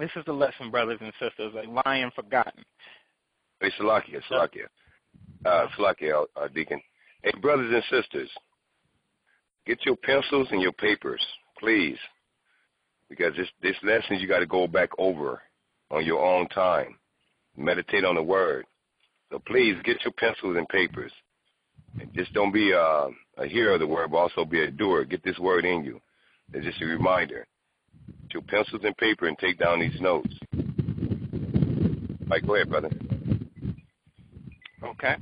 This is the lesson, brothers and sisters, a lion forgotten. Hey, Salakia, Deacon. Hey, brothers and sisters, get your pencils and your papers, please, because this lesson you got to go back over on your own time. Meditate on the word. So please get your pencils and papers. And just don't be a hearer of the word, but also be a doer. Get this word in you. It's just a reminder. Get your pencils and paper and take down these notes. All right, go ahead, brother. Okay.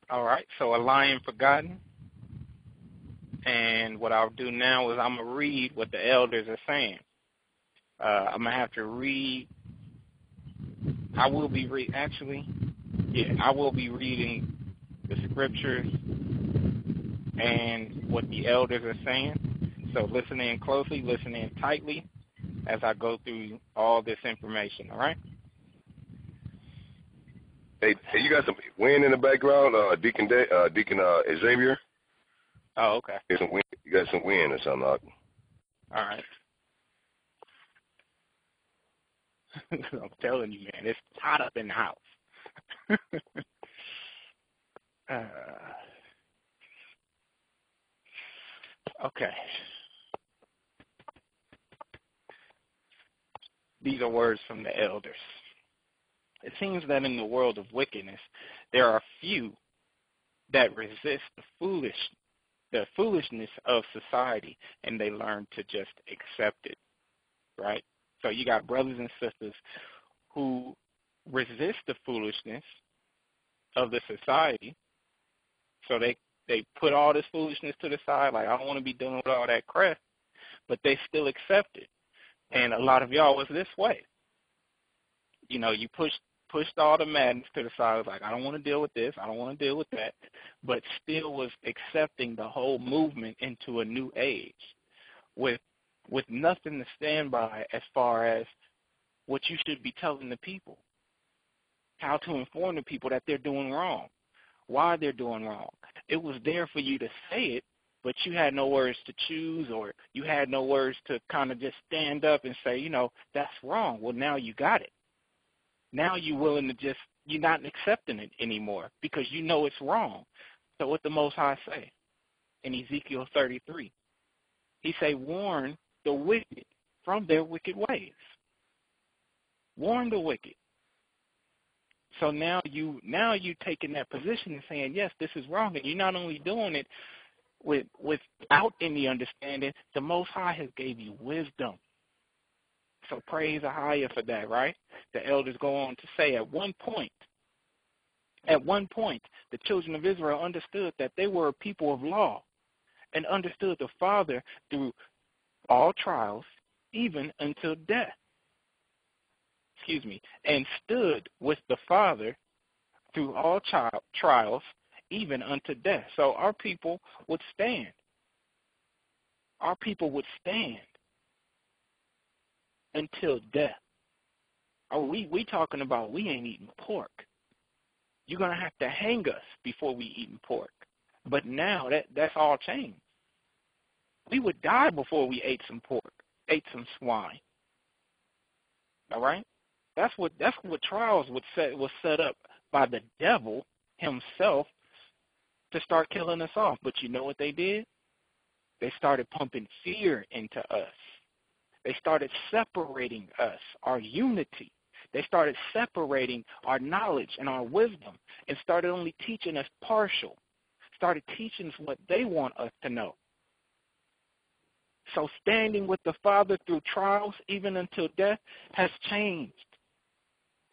All right, so a lion forgotten. And what I'll do now is I'm going to read what the elders are saying. I'm going to have to read. I will be reading the scriptures and what the elders are saying. So listen in closely, listen in tightly as I go through all this information, all right? Hey, you got some wind in the background, Deacon Xavier? Oh, okay. You got some wind or something. All right. I'm telling you, man, it's hot up in the house. Okay. These are words from the elders. It seems that in the world of wickedness, there are few that resist the foolishness of society, and they learn to just accept it, right? So you got brothers and sisters who resist the foolishness of the society, so they put all this foolishness to the side, like, I don't want to be dealing with all that crap, but they still accept it. And a lot of y'all was this way. You know, you pushed all the madness to the side. It was like, I don't want to deal with this. I don't want to deal with that. But still was accepting the whole movement into a new age with nothing to stand by as far as what you should be telling the people, how to inform the people that they're doing wrong, why they're doing wrong. It was there for you to say it, but you had no words to choose, or you had no words to kind of just stand up and say, you know, that's wrong. Well, now you got it. Now you're willing to you're not accepting it anymore because you know it's wrong. So what the Most High say in Ezekiel 33? He say, warn the wicked from their wicked ways. Warn the wicked. So now you taking that position and saying, yes, this is wrong, and you're not only doing it without any understanding. The Most High has gave you wisdom. So praise AHAYAH for that, right? The elders go on to say at one point, the children of Israel understood that they were a people of law and understood the Father through all trials, even until death. And stood with the Father through all trials, even unto death. So our people would stand. Our people would stand until death. Oh, we talking about we ain't eating pork. You're going to have to hang us before we eating pork. But now that's all changed. We would die before we ate some pork, ate some swine. All right? That's what trials was set up by the devil himself to start killing us off. But you know what they did? They started pumping fear into us. They started separating us, our unity. They started separating our knowledge and our wisdom and started only teaching us partial, started teaching us what they want us to know. So standing with the Father through trials, even until death, has changed.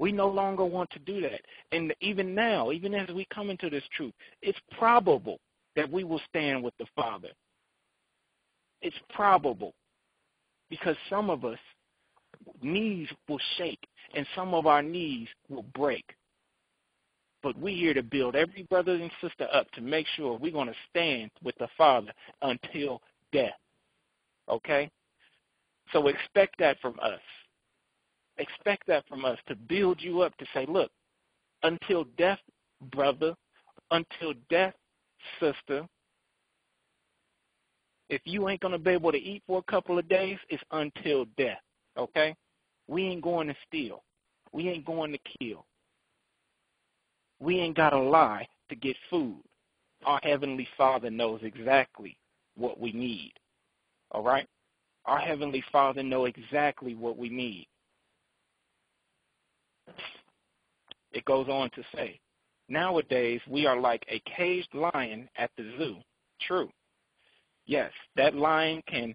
We no longer want to do that. And even now, even as we come into this truth, it's probable that we will stand with the Father. It's probable. Because some of us, knees will shake and some of our knees will break. But we're here to build every brother and sister up to make sure we're going to stand with the Father until death. Okay? So expect that from us. Expect that from us to build you up to say, look, until death, brother, until death, sister, If you ain't going to be able to eat for a couple of days, it's until death, okay? We ain't going to steal. We ain't going to kill. We ain't got to lie to get food. Our Heavenly Father knows exactly what we need, all right? Our Heavenly Father knows exactly what we need. It goes on to say, nowadays we are like a caged lion at the zoo. True. Yes, that lion can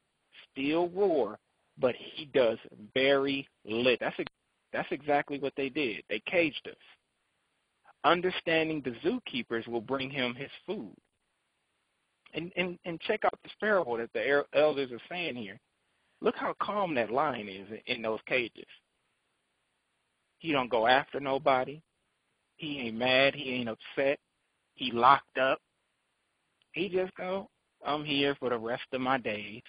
still roar, but he does very little. That's exactly what they did. They caged us. Understanding the zookeepers will bring him his food. And check out this parable that the elders are saying here. Look how calm that lion is in those cages. He don't go after nobody. He ain't mad. He ain't upset. He locked up. He just go, I'm here for the rest of my days.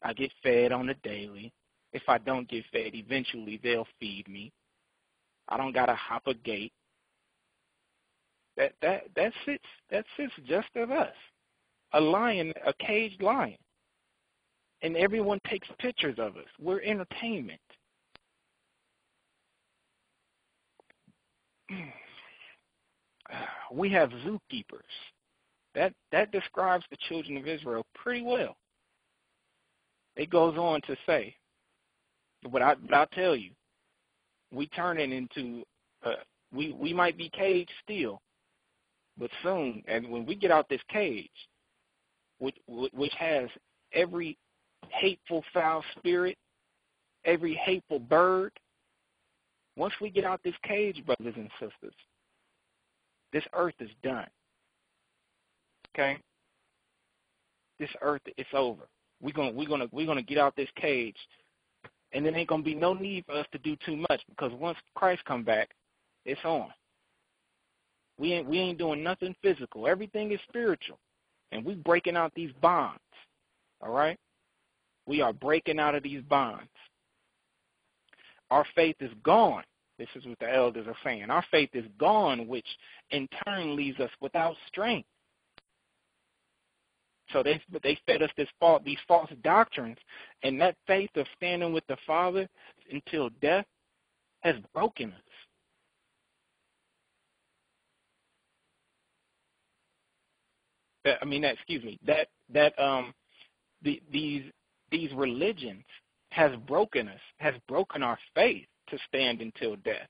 I get fed on the daily. If I don't get fed, eventually they'll feed me. I don't gotta hop a gate. That sits just of us. A lion, a caged lion. And everyone takes pictures of us. We're entertainment. We have zookeepers. That describes the children of Israel pretty well. It goes on to say, but I'll tell you, we turn it into, we might be caged still, but soon, and when we get out this cage, which has every hateful, foul spirit, every hateful bird, once we get out this cage, brothers and sisters, this earth is done. Okay? This earth, it's over. We're gonna get out this cage, and there ain't gonna be no need for us to do too much, because once Christ come back, it's on. We ain't doing nothing physical. Everything is spiritual, and we breaking out these bonds. All right? We are breaking out of these bonds. Our faith is gone. This is what the elders are saying. Our faith is gone, which in turn leaves us without strength. So they fed us these false doctrines, and that faith of standing with the Father until death has broken us. These religions has broken us, has broken our faith to stand until death.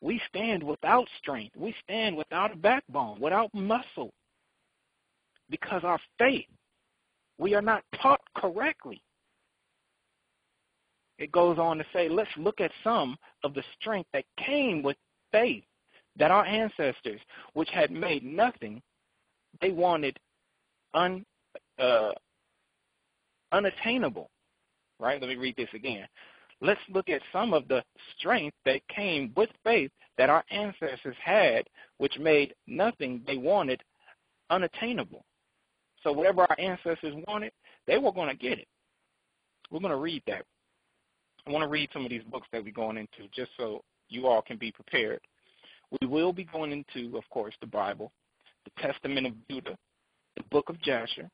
We stand without strength. We stand without a backbone, without muscle, because our faith, we are not taught correctly. It goes on to say, let's look at some of the strength that came with faith that our ancestors, which had made nothing, they wanted unattainable. Right? Let me read this again. Let's look at some of the strength that came with faith that our ancestors had, which made nothing they wanted unattainable. So whatever our ancestors wanted, they were going to get it. We're going to read that. I want to read some of these books that we're going into just so you all can be prepared. We will be going into, of course, the Bible, the Testament of Judah, the book of Jasher.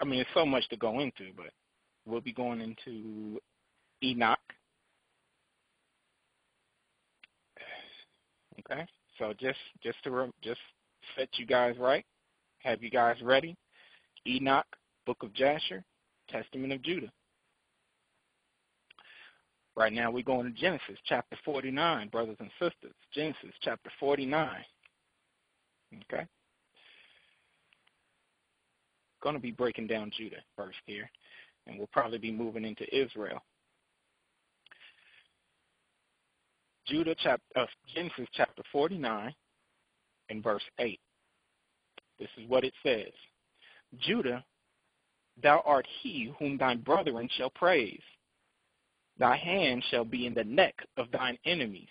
I mean, it's so much to go into, but we'll be going into Enoch. Okay, so just set you guys right, have you guys ready. Enoch, book of Jasher, Testament of Judah. Right now we're going to Genesis chapter 49, brothers and sisters. Genesis chapter 49. Okay. Going to be breaking down Judah first here, and we'll probably be moving into Israel. Genesis chapter 49 and verse 8. This is what it says. Judah, thou art he whom thy brethren shall praise. Thy hand shall be in the neck of thine enemies.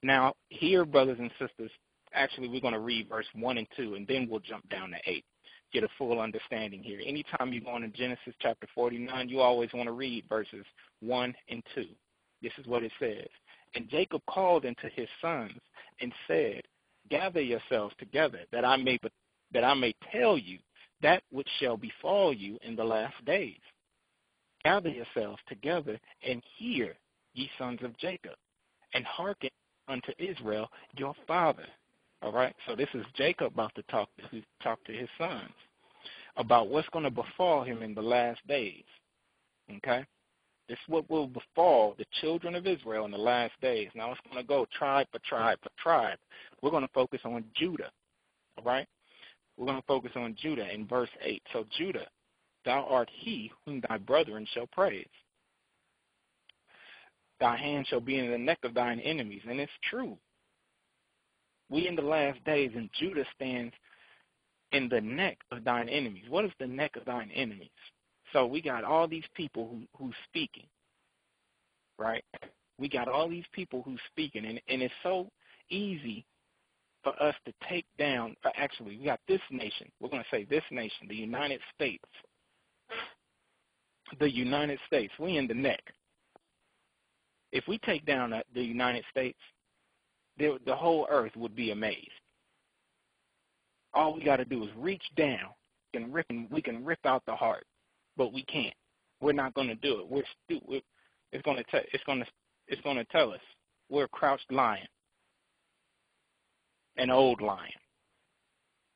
Now, here, brothers and sisters, actually we're going to read verse 1 and 2, and then we'll jump down to 8. Get a full understanding here. Anytime you go into Genesis chapter 49, you always want to read verses 1 and 2. This is what it says. And Jacob called unto his sons and said, gather yourselves together, that I may tell you that which shall befall you in the last days. Gather yourselves together and hear, ye sons of Jacob, and hearken unto Israel your father. All right, so this is Jacob about to talk to his sons about what's going to befall him in the last days. Okay, this is what will befall the children of Israel in the last days. Now it's going to go tribe for tribe for tribe. We're going to focus on Judah. All right, we're going to focus on Judah in verse 8. So Judah, thou art he whom thy brethren shall praise. Thy hand shall be in the neck of thine enemies. And it's true. We in the last days, and Judah stands in the neck of thine enemies. What is the neck of thine enemies? So we got all these people who's speaking, right? We got all these people who's speaking, and it's so easy for us to take down. Actually, we got this nation. We're going to say this nation, the United States. The United States, we in the neck. If we take down the United States, the whole earth would be amazed. All we got to do is reach down and we can rip out the heart, but we can't. We're not going to do it. We're stupid. It's going to tell us we're a crouched lion, an old lion.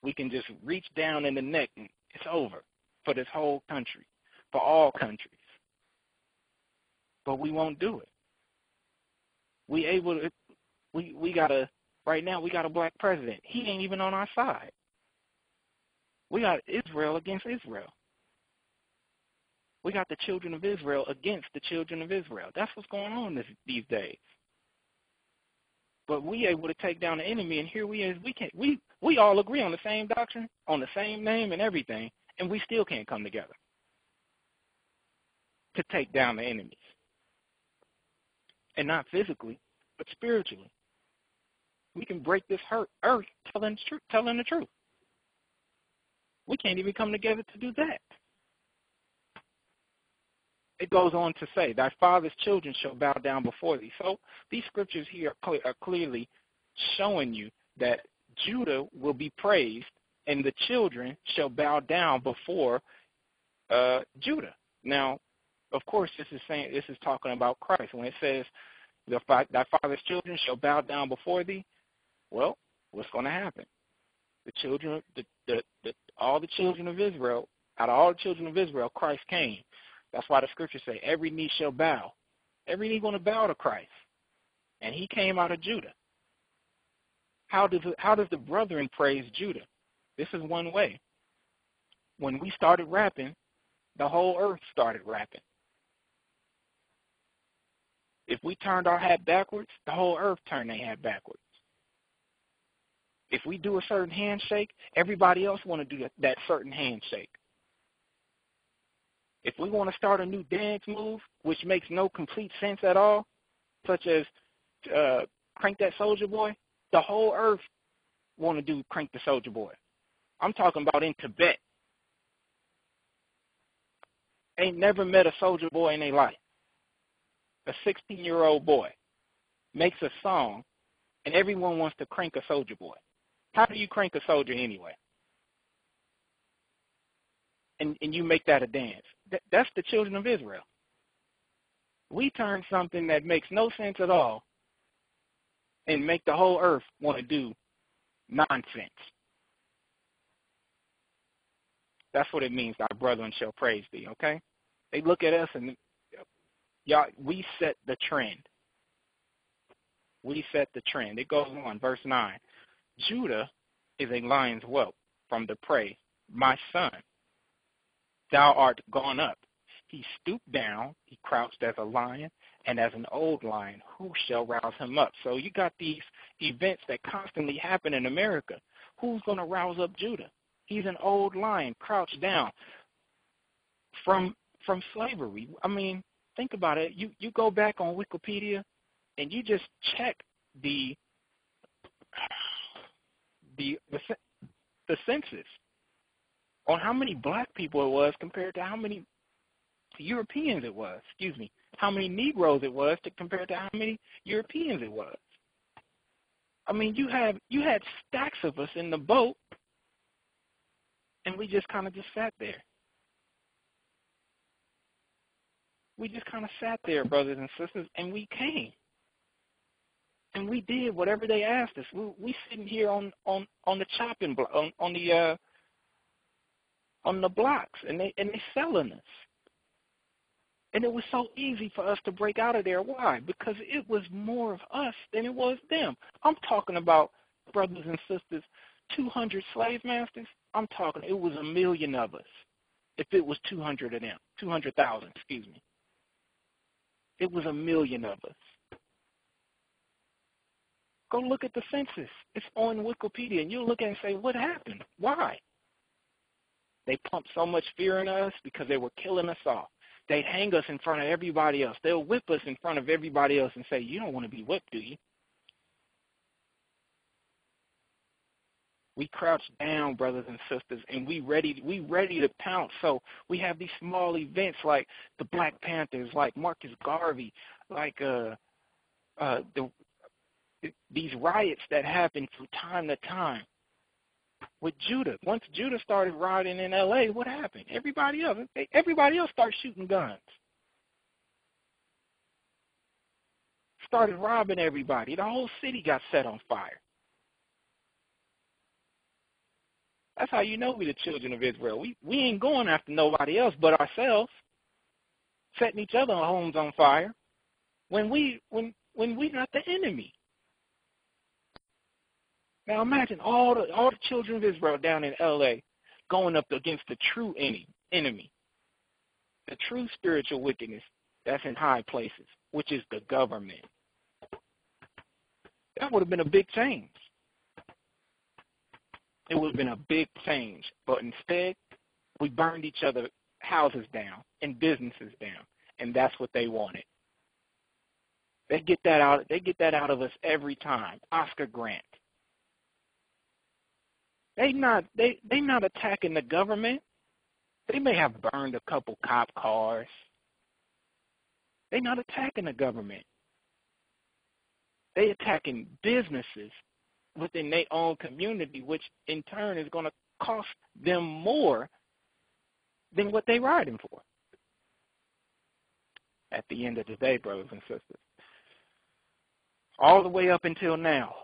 We can just reach down in the neck and it's over for this whole country, for all countries. But we won't do it. Right now we got a black president. He ain't even on our side. We got Israel against Israel. We got the children of Israel against the children of Israel. That's what's going on these days. But we able to take down the enemy, and here we all agree on the same doctrine, on the same name and everything, and we still can't come together to take down the enemies. And not physically, but spiritually. We can break this earth telling the truth. We can't even come together to do that. It goes on to say, thy father's children shall bow down before thee. So these scriptures here are clearly showing you that Judah will be praised and the children shall bow down before Judah. Now, of course, this is talking about Christ. When it says, thy father's children shall bow down before thee, well, what's going to happen? The children, all the children of Israel, out of all the children of Israel, Christ came. That's why the scriptures say, every knee shall bow. Every knee going to bow to Christ. And he came out of Judah. How does the brethren praise Judah? This is one way. When we started rapping, the whole earth started rapping. If we turned our hat backwards, the whole earth turned their hat backwards. If we do a certain handshake, everybody else want to do that certain handshake. If we want to start a new dance move, which makes no complete sense at all, such as Crank That Soldier Boy, the whole earth want to do Crank the Soldier Boy. I'm talking about in Tibet. Ain't never met a soldier boy in their life. A 16-year-old boy makes a song, and everyone wants to crank a soldier boy. How do you crank a soldier anyway? And you make that a dance. That's the children of Israel. We turn something that makes no sense at all and make the whole earth want to do nonsense. That's what it means, our brethren shall praise thee, okay? They look at us and, y'all, we set the trend. We set the trend. It goes on, verse 9. Judah is a lion's whelp from the prey. My son, thou art gone up. He stooped down, he crouched as a lion, and as an old lion, who shall rouse him up? So you got these events that constantly happen in America. Who's going to rouse up Judah? He's an old lion, crouched down from slavery. I mean, think about it. You go back on Wikipedia and you just check the census on how many black people it was compared to how many Europeans it was. Excuse me. How many Negroes it was compared to how many Europeans it was. I mean, you had stacks of us in the boat, and we just kind of just sat there. We just kind of sat there, brothers and sisters, and we came. And we did whatever they asked us. We sitting here on the chopping block, on the blocks, and they selling us. And it was so easy for us to break out of there. Why? Because it was more of us than it was them. I'm talking about, brothers and sisters, 200 slave masters. I'm talking, it was 1 million of us. If it was 200 of them, 200,000, excuse me. It was 1 million of us. Go look at the census. It's on Wikipedia, and you'll look at it and say, what happened? Why? They pumped so much fear in us because they were killing us off. They'd hang us in front of everybody else. They'll whip us in front of everybody else and say, you don't want to be whipped, do you? We crouched down, brothers and sisters, and we ready to pounce. So we have these small events like the Black Panthers, like Marcus Garvey, like these riots that happen from time to time. With Judah, once Judah started rioting in L.A., what happened? Everybody else started shooting guns. Started robbing everybody. The whole city got set on fire. That's how you know we the children of Israel. We ain't going after nobody else but ourselves, setting each other's homes on fire when we not the enemy. Now imagine all the children of Israel down in L.A. going up against the true enemy, the true spiritual wickedness that's in high places, which is the government. That would have been a big change. It would have been a big change. But instead, we burned each other's houses down and businesses down, and that's what they wanted. They get that out of us every time. Oscar Grant. They not attacking the government. They may have burned a couple cop cars. They're not attacking the government. They attacking businesses within their own community, which in turn is going to cost them more than what they're riding for. At the end of the day, brothers and sisters, all the way up until now,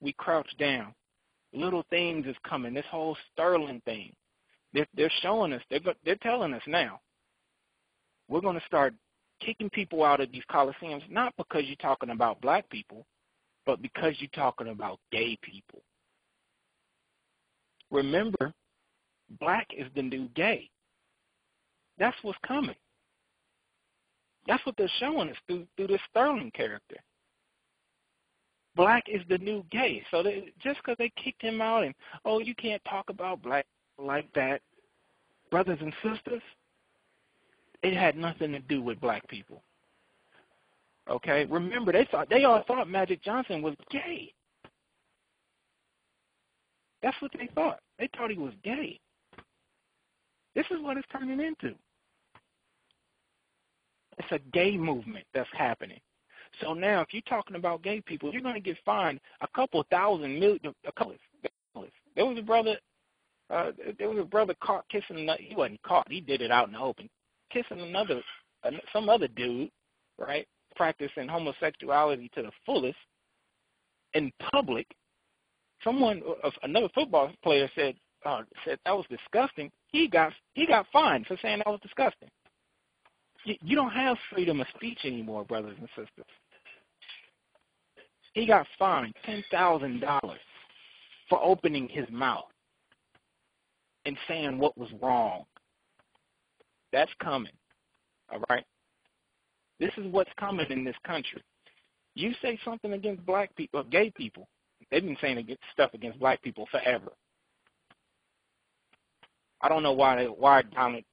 we crouch down. Little things is coming. This whole Sterling thing, they're showing us. They're telling us now. We're going to start kicking people out of these coliseums, not because you're talking about black people, but because you're talking about gay people. Remember, black is the new gay. That's what's coming. That's what they're showing us through this Sterling character. Black is the new gay. So just because they kicked him out and, oh, you can't talk about black like that, brothers and sisters, it had nothing to do with black people. Okay? Remember, they all thought Magic Johnson was gay. That's what they thought. They thought he was gay. This is what it's turning into. It's a gay movement that's happening. So now, if you're talking about gay people, you're going to get fined a couple thousand million. There was a brother caught kissing. He wasn't caught. He did it out in the open, kissing some other dude, right? Practicing homosexuality to the fullest in public. Another football player said that was disgusting. He got fined for saying that was disgusting. You don't have freedom of speech anymore, brothers and sisters. He got fined $10,000 for opening his mouth and saying what was wrong. That's coming, all right? This is what's coming in this country. You say something against black people, gay people, they've been saying stuff against black people forever. I don't know why Donald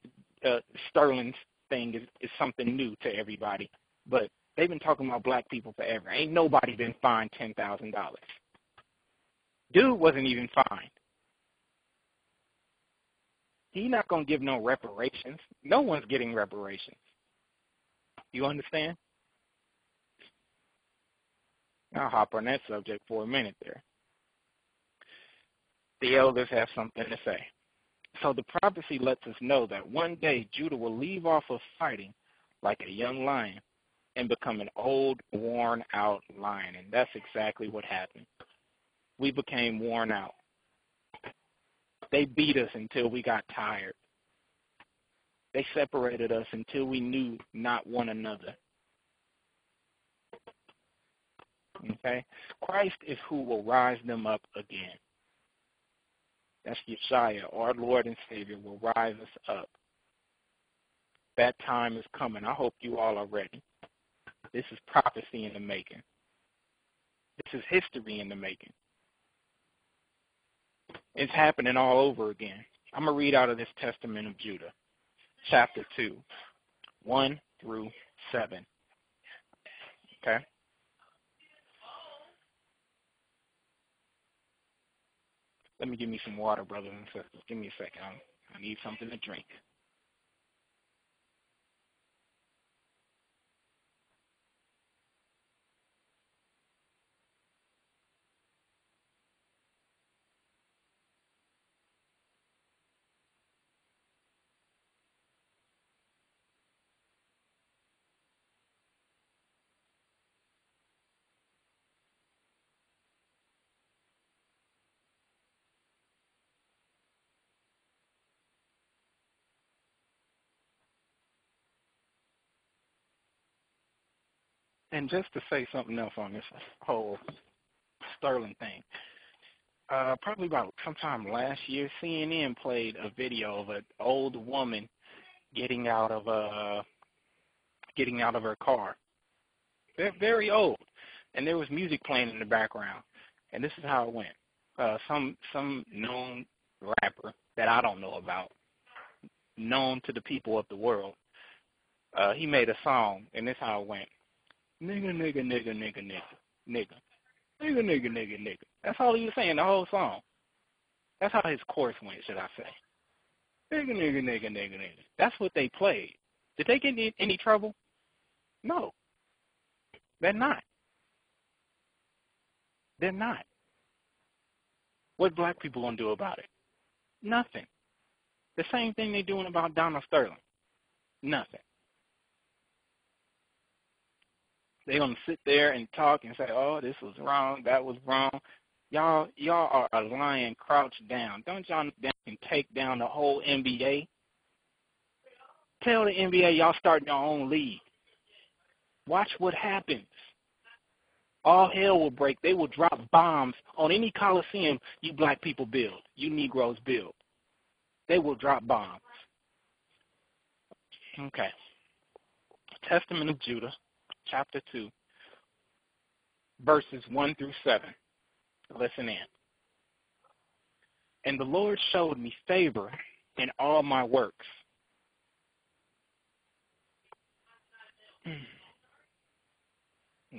Sterling's thing is something new to everybody, but they've been talking about black people forever. Ain't nobody been fined $10,000. Dude wasn't even fined. He's not going to give no reparations. No one's getting reparations. You understand? I'll hop on that subject for a minute there. The elders have something to say. So the prophecy lets us know that one day Judah will leave off of fighting like a young lion and become an old, worn-out lion. And that's exactly what happened. We became worn out. They beat us until we got tired. They separated us until we knew not one another. Okay? Christ is who will rise them up again. That's YASHAYA, our Lord and Savior, will rise us up. That time is coming. I hope you all are ready. This is prophecy in the making. This is history in the making. It's happening all over again. I'm going to read out of this Testament of Judah, chapter 2, 1 through 7. Okay? Let me give me some water, brothers and sisters. Give me a second. I need something to drink. And just to say something else on this whole Sterling thing, probably about sometime last year, CNN played a video of an old woman getting out of her car. They're very old, and there was music playing in the background. And this is how it went. Some known rapper that I don't know about, known to the people of the world, he made a song, and this is how it went. Nigga, nigga, nigga, nigga, nigga, nigga. Nigga, nigga, nigga, nigga. That's all he was saying the whole song. That's how his chorus went, should I say. Nigga, nigga, nigga, nigga, nigga. That's what they played. Did they get in any trouble? No. They're not. They're not. What black people gonna do about it? Nothing. The same thing they're doing about Donald Sterling. Nothing. They're going to sit there and talk and say, oh, this was wrong, that was wrong. Y'all are a lion crouched down. Don't y'all can take down the whole NBA? Tell the NBA y'all start your own league. Watch what happens. All hell will break. They will drop bombs on any coliseum you black people build, you Negroes build. They will drop bombs. Okay. Testament of Judah, chapter 2, verses 1 through 7. Listen in. And the Lord showed me favor in all my works.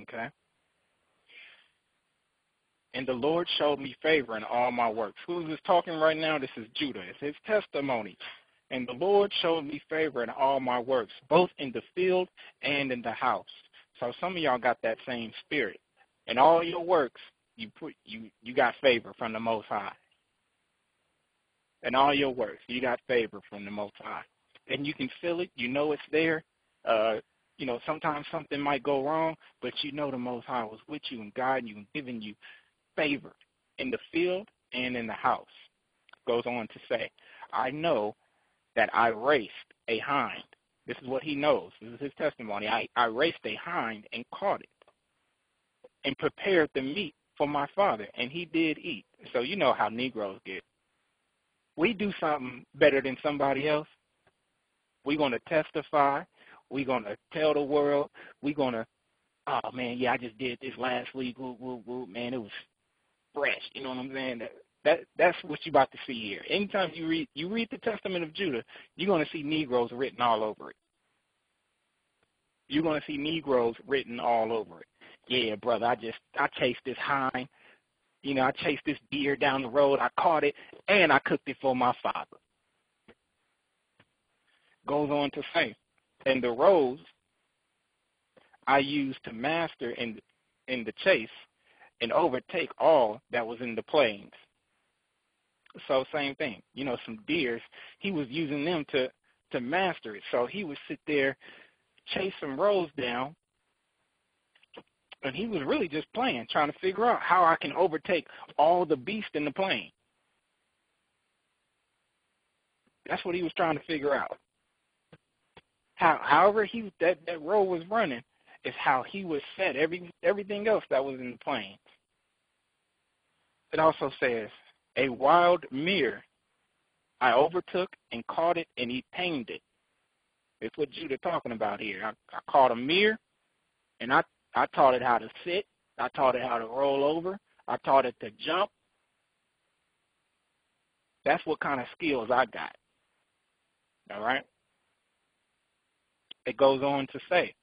Okay. And the Lord showed me favor in all my works. Who is talking right now? This is Judah. It's his testimony. And the Lord showed me favor in all my works, both in the field and in the house. So some of y'all got that same spirit. In all your works, you got favor from the Most High. In all your works, you got favor from the Most High. And you can feel it. You know it's there. Sometimes something might go wrong, but you know the Most High was with you and guiding you and giving you favor in the field and in the house. Goes on to say, I know that I raced a hind. This is what he knows. This is his testimony. I raced a hind and caught it and prepared the meat for my father, and he did eat. So you know how Negroes get. We do something better than somebody else. We're going to testify. We're going to tell the world. We're going to, oh, man, yeah, I just did this last week. Woo, woo, woo. Man, it was fresh. You know what I'm saying? That's what you're about to see here. Anytime you read the Testament of Judah, you're going to see Negroes written all over it. You're going to see Negroes written all over it. Yeah, brother, I chased this hind. I chased this deer down the road. I caught it, and I cooked it for my father. Goes on to say, and the roads I used to master in the chase and overtake all that was in the plains. So same thing. Some deers, he was using them to master it. So he would sit there, chase some rows down, and he was really just playing, trying to figure out how I can overtake all the beasts in the plain. That's what he was trying to figure out. However that row was running is how he would set everything else that was in the plains. It also says, a wild mare I overtook and caught it, and he tamed it. It's what Judah talking about here. I caught a mare, and I taught it how to sit. I taught it how to roll over. I taught it to jump. That's what kind of skills I got. All right? It goes on to say,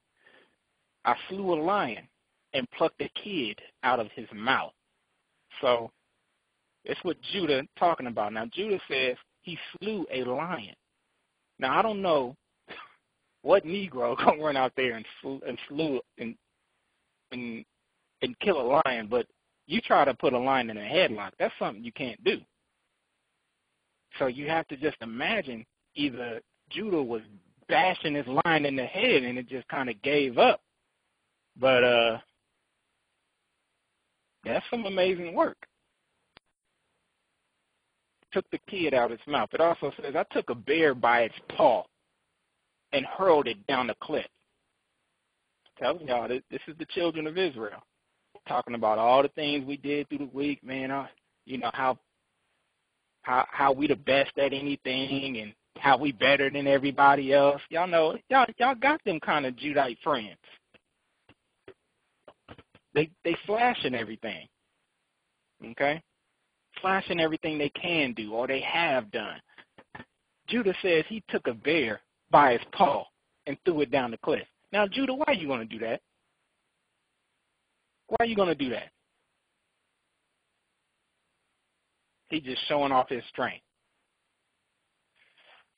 I slew a lion and plucked a kid out of his mouth. So it's what Judah talking about. Now, Judah says he slew a lion. Now, I don't know what Negro gonna run out there and kill a lion, but you try to put a lion in a headlock, that's something you can't do. So you have to just imagine either Judah was bashing his lion in the head and it just kind of gave up. But that's some amazing work. Took the kid out of its mouth. It also says, I took a bear by its paw and hurled it down the cliff. Telling y'all, this is the children of Israel. Talking about all the things we did through the week, man. How we the best at anything and how we better than everybody else. Y'all know, y'all got them kind of Judite friends. They flashing everything. Okay? Flashing everything they can do or they have done. Judah says he took a bear by his paw and threw it down the cliff. Now, Judah, why are you going to do that? Why are you going to do that? He's just showing off his strength.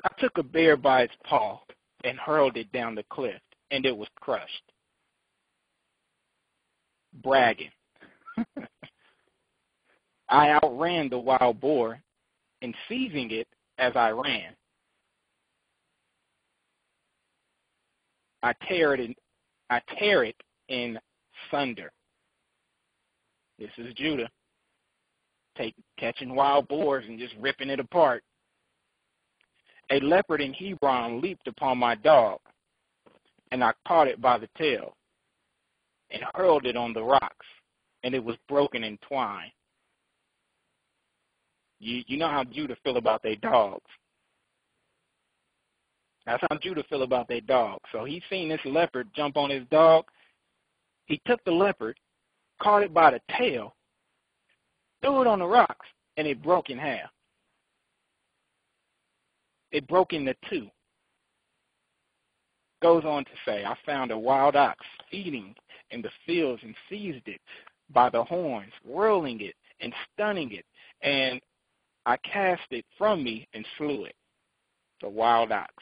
I took a bear by its paw and hurled it down the cliff, and it was crushed. Bragging. I outran the wild boar and seizing it as I ran. I tear it in sunder. This is Judah catching wild boars and just ripping it apart. A leopard in Hebron leaped upon my dog, and I caught it by the tail and hurled it on the rocks, and it was broken in twine. You know how Judah feel about their dogs. That's how Judah feel about their dog. So he seen this leopard jump on his dog. He took the leopard, caught it by the tail, threw it on the rocks, and it broke in half. It broke into two. Goes on to say, I found a wild ox feeding in the fields and seized it by the horns, whirling it and stunning it, and I cast it from me and slew it. The wild ox.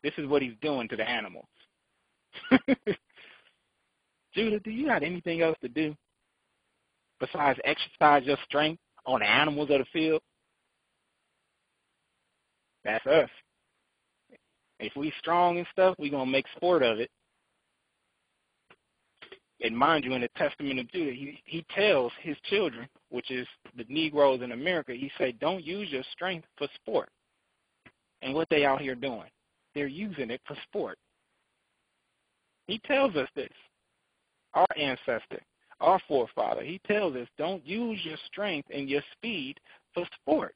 This is what he's doing to the animals. Judah, do you have anything else to do besides exercise your strength on the animals of the field? That's us. If we strong and stuff, we're going to make sport of it. And mind you, in the Testament of Judah, he tells his children, which is the Negroes in America, he said, don't use your strength for sport. And what they out here doing? They're using it for sport. He tells us this. Our ancestor, our forefather, he tells us, don't use your strength and your speed for sport.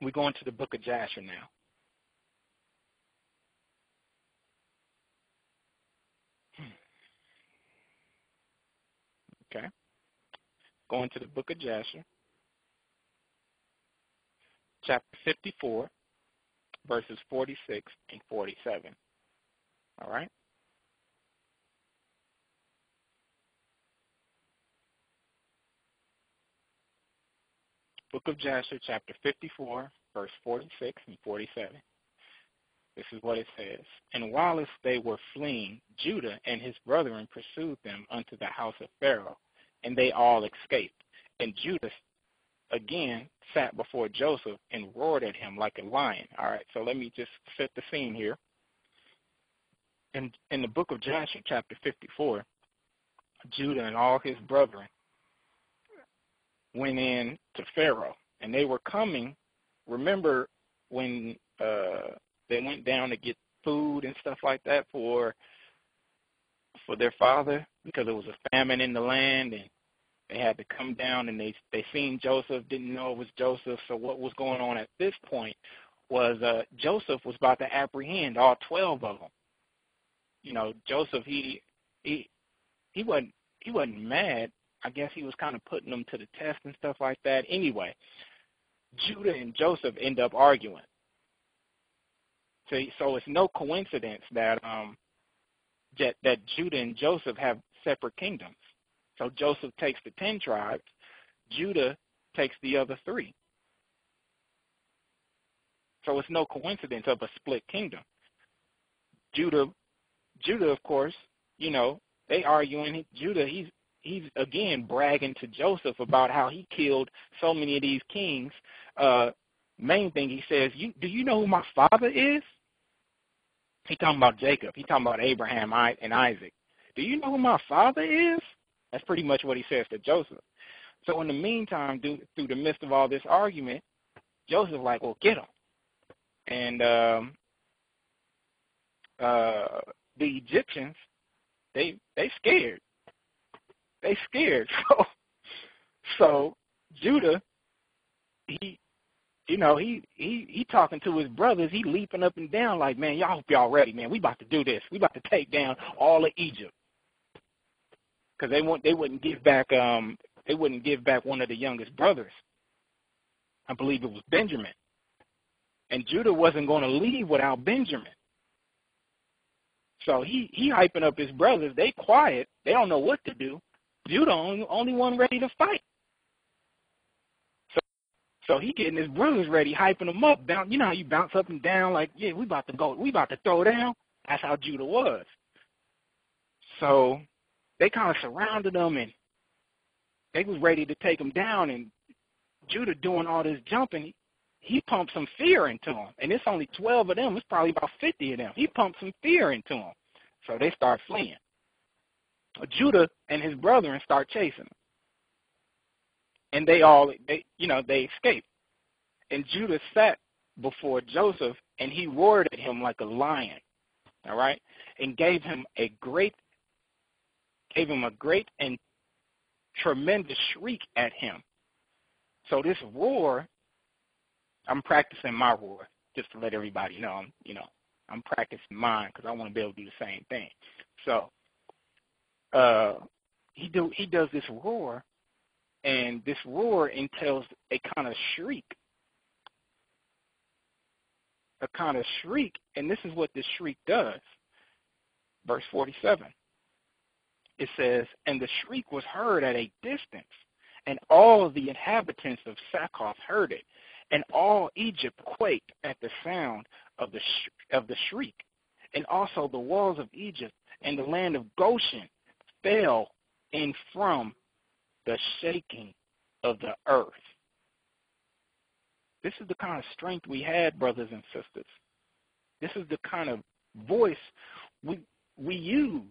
We're going to the book of Jasher now. Okay. Going to the book of Jasher, chapter 54, verses 46 and 47. All right? Book of Jasher, chapter 54, verse 46 and 47. This is what it says. And whilst they were fleeing, Judah and his brethren pursued them unto the house of Pharaoh, and they all escaped. And Judah again sat before Joseph and roared at him like a lion. All right, so let me just set the scene here. In the book of Joshua, chapter 54, Judah and all his brethren went in to Pharaoh, and they were coming. Remember when they went down to get food and stuff like that for their father, because there was a famine in the land, and they had to come down, and they seen Joseph, didn't know it was Joseph. So what was going on at this point was Joseph was about to apprehend all 12 of them. You know, Joseph, he wasn't mad. I guess he was kind of putting them to the test and stuff like that. Anyway, Judah and Joseph end up arguing. So it's no coincidence that that Judah and Joseph have separate kingdoms. So Joseph takes the 10 tribes, Judah takes the other 3. So it's no coincidence of a split kingdom. Judah, of course, you know, they arguing. Judah, he's again bragging to Joseph about how he killed so many of these kings. Main thing he says, do you know who my father is? He talking about Jacob. He talking about Abraham and Isaac. Do you know who my father is? That's pretty much what he says to Joseph. So in the meantime, through the midst of all this argument, Joseph's like, well, get him. And the Egyptians, they scared. They scared. So Judah, he talking to his brothers. He leaping up and down like, man, y'all hope y'all ready, man. We about to do this. We about to take down all of Egypt. Because they wouldn't give back one of the youngest brothers. I believe it was Benjamin. And Judah wasn't going to leave without Benjamin. So he hyping up his brothers. They quiet. They don't know what to do. Judah only one ready to fight. So he getting his brothers ready, hyping them up. You know how you bounce up and down like, yeah, we about to throw down. That's how Judah was. So they kind of surrounded them, and they was ready to take him down. And Judah doing all this jumping, he pumped some fear into them. And it's only 12 of them. It's probably about 50 of them. He pumped some fear into them. So they start fleeing. Judah and his brethren start chasing them. And they escaped. And Judah sat before Joseph, and he roared at him like a lion, all right, and gave him a great and tremendous shriek at him. So this roar, I'm practicing my roar just to let everybody know. I'm practicing mine because I want to be able to do the same thing. So he does this roar. And this roar entails a kind of shriek. And this is what this shriek does. Verse 47. It says, and the shriek was heard at a distance, and all the inhabitants of Succoth heard it, and all Egypt quaked at the sound of the shriek. And also the walls of Egypt and the land of Goshen fell in from the shaking of the earth. This is the kind of strength we had, brothers and sisters. This is the kind of voice we used.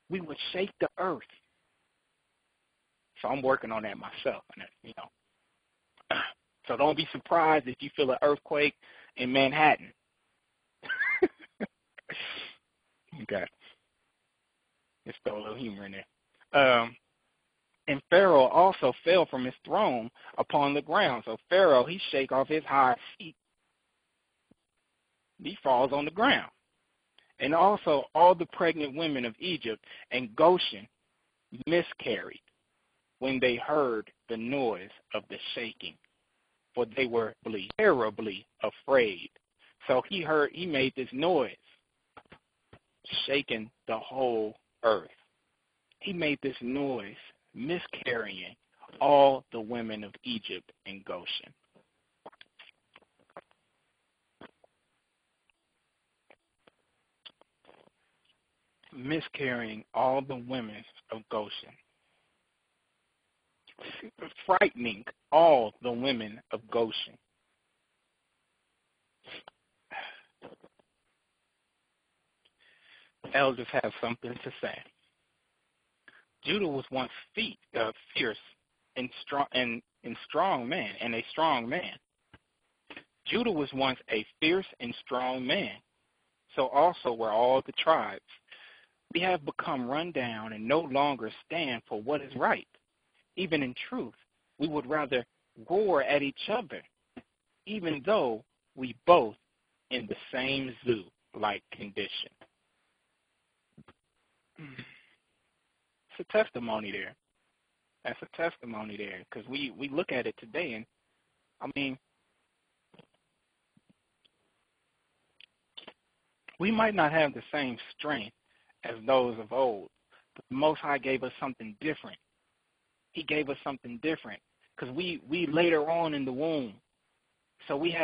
We would shake the earth. So I'm working on that myself. So don't be surprised if you feel an earthquake in Manhattan. Okay. Let's throw a little humor in there. And Pharaoh also fell from his throne upon the ground. So Pharaoh, he shake off his high seat. He falls on the ground. And also all the pregnant women of Egypt and Goshen miscarried when they heard the noise of the shaking, for they were terribly afraid. So he made this noise, shaking the whole earth. He made this noise, miscarrying all the women of Egypt and Goshen. miscarrying all the women of Goshen, frightening all the women of Goshen. Elders have something to say. Judah was once fierce and strong man, and a strong man. Judah was once a fierce and strong man. So also were all the tribes. We have become run down and no longer stand for what is right. Even in truth, we would rather roar at each other, even though we both in the same zoo-like condition. It's a testimony there. That's a testimony there, because we look at it today, and I mean, we might not have the same strength as those of old, but the Most High gave us something different. He gave us something different, because we later on in the womb, so we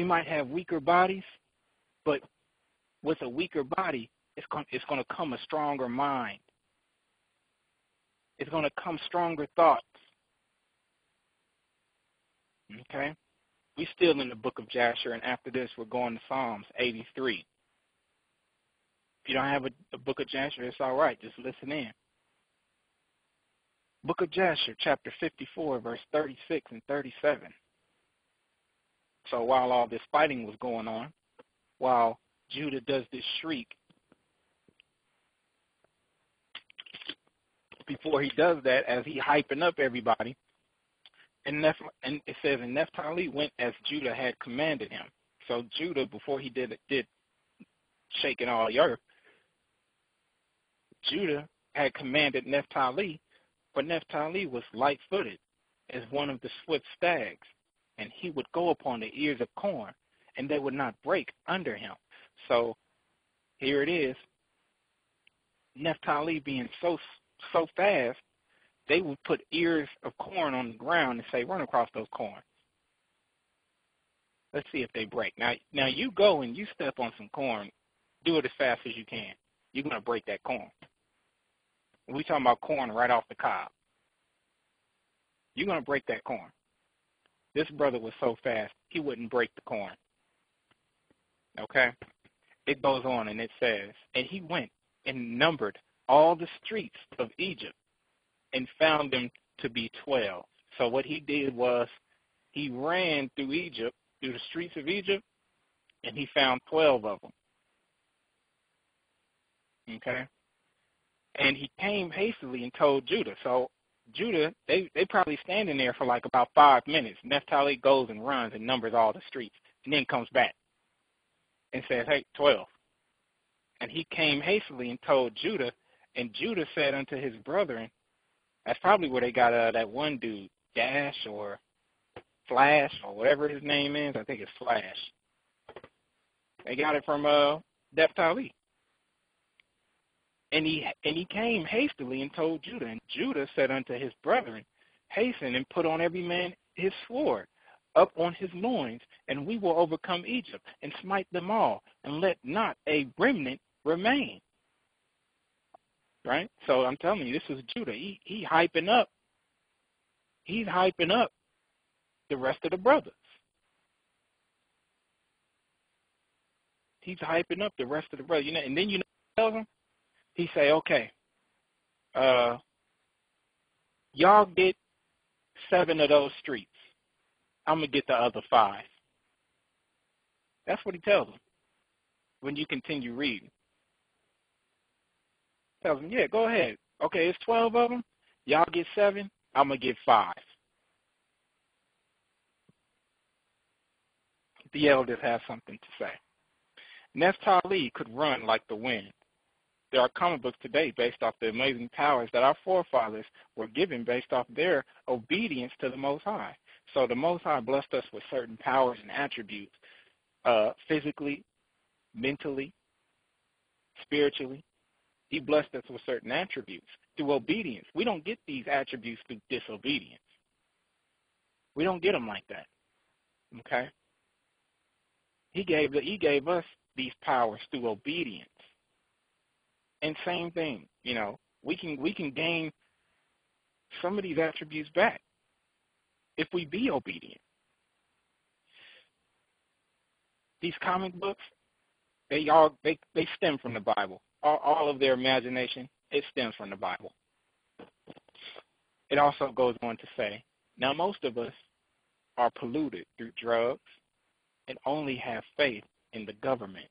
might have weaker bodies, but with a weaker body, it's going to come a stronger mind. It's going to come stronger thoughts. Okay? We're still in the book of Jasher, and after this, we're going to Psalms 83. If you don't have a book of Jasher, it's all right. Just listen in. Book of Jasher, chapter 54, verse 36 and 37. So while all this fighting was going on, while Judah does this shriek, before he does that, as he hyping up everybody, and it says, and Naphtali went as Judah had commanded him. So Judah, before he did shaking all the earth, Judah had commanded Naphtali, but Naphtali was light-footed as one of the swift stags, and he would go upon the ears of corn, and they would not break under him. So here it is, Naphtali being so fast, they would put ears of corn on the ground and say, run across those corns. Let's see if they break. Now you go and you step on some corn, do it as fast as you can. You're going to break that corn. We're talking about corn right off the cob. You're going to break that corn. This brother was so fast, he wouldn't break the corn. Okay? It goes on and it says, and he went and numbered all the streets of Egypt and found them to be 12. So what he did was he ran through Egypt, through the streets of Egypt, and he found 12 of them. Okay? And he came hastily and told Judah. So Judah, they probably standing there for like about 5 minutes. Naphtali goes and runs and numbers all the streets and then comes back and says, hey, 12. And he came hastily and told Judah, and Judah said unto his brethren, that's probably where they got that one dude, Dash or Flash or whatever his name is. I think it's Flash. They got it from Naphtali. And he came hastily and told Judah. And Judah said unto his brethren, hasten and put on every man his sword up on his loins, and we will overcome Egypt and smite them all, and let not a remnant remain. Right? So I'm telling you, this was Judah. He hyping up. He's hyping up the rest of the brothers. He's hyping up the rest of the brothers. And then he tells them, he say, okay, y'all get 7 of those streets. I'm going to get the other 5. That's what he tells them when you continue reading. Tells them, yeah, go ahead. Okay, it's 12 of them. Y'all get 7. I'm going to get 5. The elders have something to say. Naphtali could run like the wind. There are comic books today based off the amazing powers that our forefathers were given based off their obedience to the Most High. So the Most High blessed us with certain powers and attributes, physically, mentally, spiritually. He blessed us with certain attributes through obedience. We don't get these attributes through disobedience. We don't get them like that. Okay? He gave us these powers through obedience. And same thing, we can gain some of these attributes back if we be obedient. These comic books, they stem from the Bible. All of their imagination, it stems from the Bible. It also goes on to say, now most of us are polluted through drugs and only have faith in the government.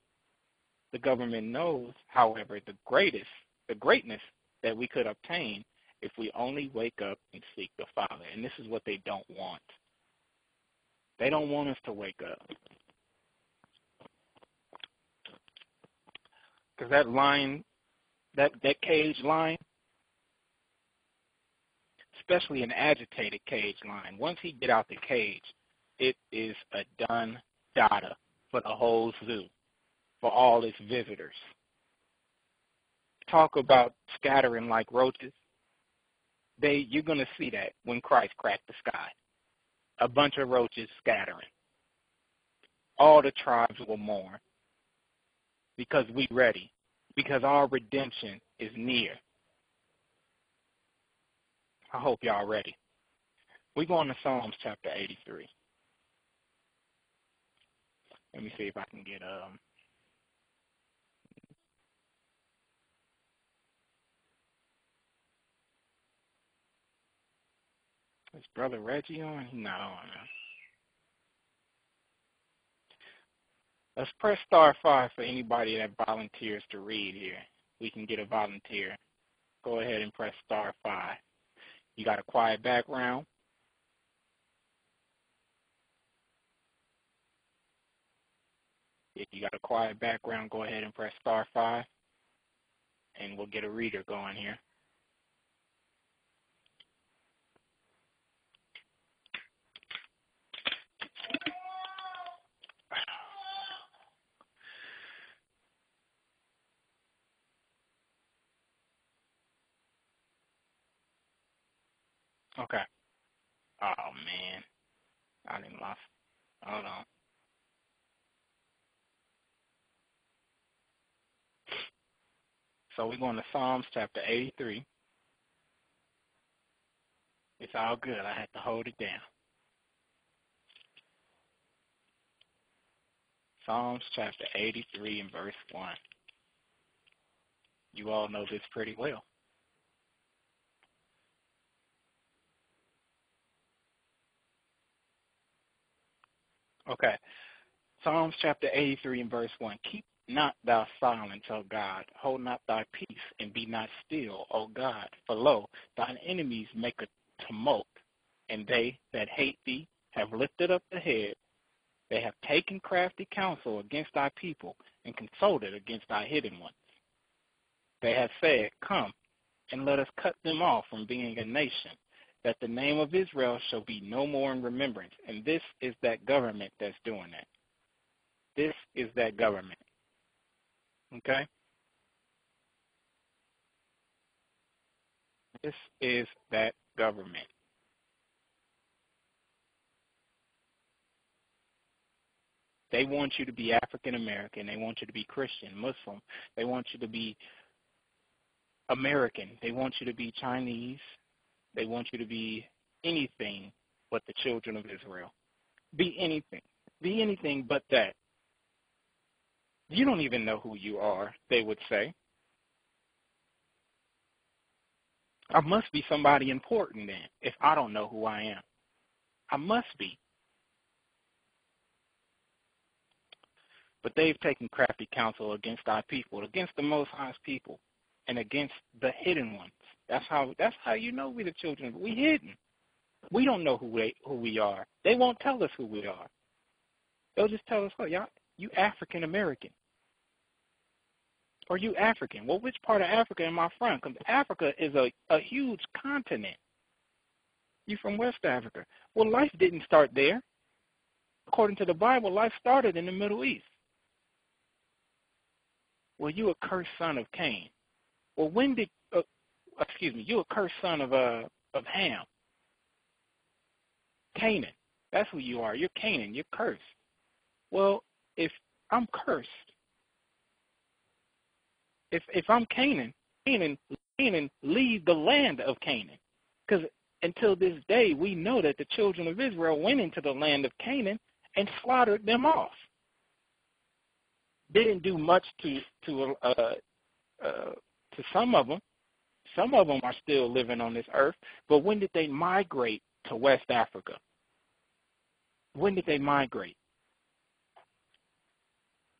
The government knows, however, the greatness that we could obtain if we only wake up and seek the Father. And this is what they don't want. They don't want us to wake up. Because that lion, that cage lion, especially an agitated cage lion, once he get out the cage, it is a done data for the whole zoo, for all its visitors. Talk about scattering like roaches. You're going to see that when Christ cracked the sky. A bunch of roaches scattering. All the tribes will mourn because we ready, because our redemption is near. I hope y'all ready. We're going to Psalms chapter 83. Let me see if I can get is Brother Reggie on? He's not on now. Let's press star 5 for anybody that volunteers to read here. We can get a volunteer. Go ahead and press star 5. You got a quiet background? If you got a quiet background, go ahead and press star 5, and we'll get a reader going here. Okay. Oh, man. I didn't lost. Hold on. So we're going to Psalms chapter 83. It's all good. I had to hold it down. Psalms chapter 83 and verse 1. You all know this pretty well. Okay. Psalms chapter 83 and verse 1. Keep not thou silence, O God. Hold not thy peace, and be not still, O God. For lo, thine enemies make a tumult, and they that hate thee have lifted up the head. They have taken crafty counsel against thy people, and consulted against thy hidden ones. They have said, come, and let us cut them off from being a nation, that the name of Israel shall be no more in remembrance. And this is that government that's doing that. This is that government. Okay? This is that government. They want you to be African American. They want you to be Christian, Muslim. They want you to be American. They want you to be Chinese. They want you to be anything but the children of Israel. Be anything. Be anything but that. You don't even know who you are, they would say. I must be somebody important then, if I don't know who I am. I must be. But they've taken crafty counsel against our people, against the Most High's people, and against the hidden ones. That's how you know we're the children. We hidden. We don't know who we are. They won't tell us who we are. They'll just tell us, oh, y'all, you African American. Or you African. Well, which part of Africa am I from? Because Africa is a huge continent. You from West Africa. Well, life didn't start there. According to the Bible, life started in the Middle East. Well, you a cursed son of Cain. Well, when did, you a cursed son of Ham. Canaan. That's who you are. You're Canaan. You're cursed. Well, if I'm cursed, If I'm Canaan, leave the land of Canaan. Because until this day, we know that the children of Israel went into the land of Canaan and slaughtered them off. Didn't do much to some of them. Some of them are still living on this earth. But when did they migrate to West Africa? When did they migrate?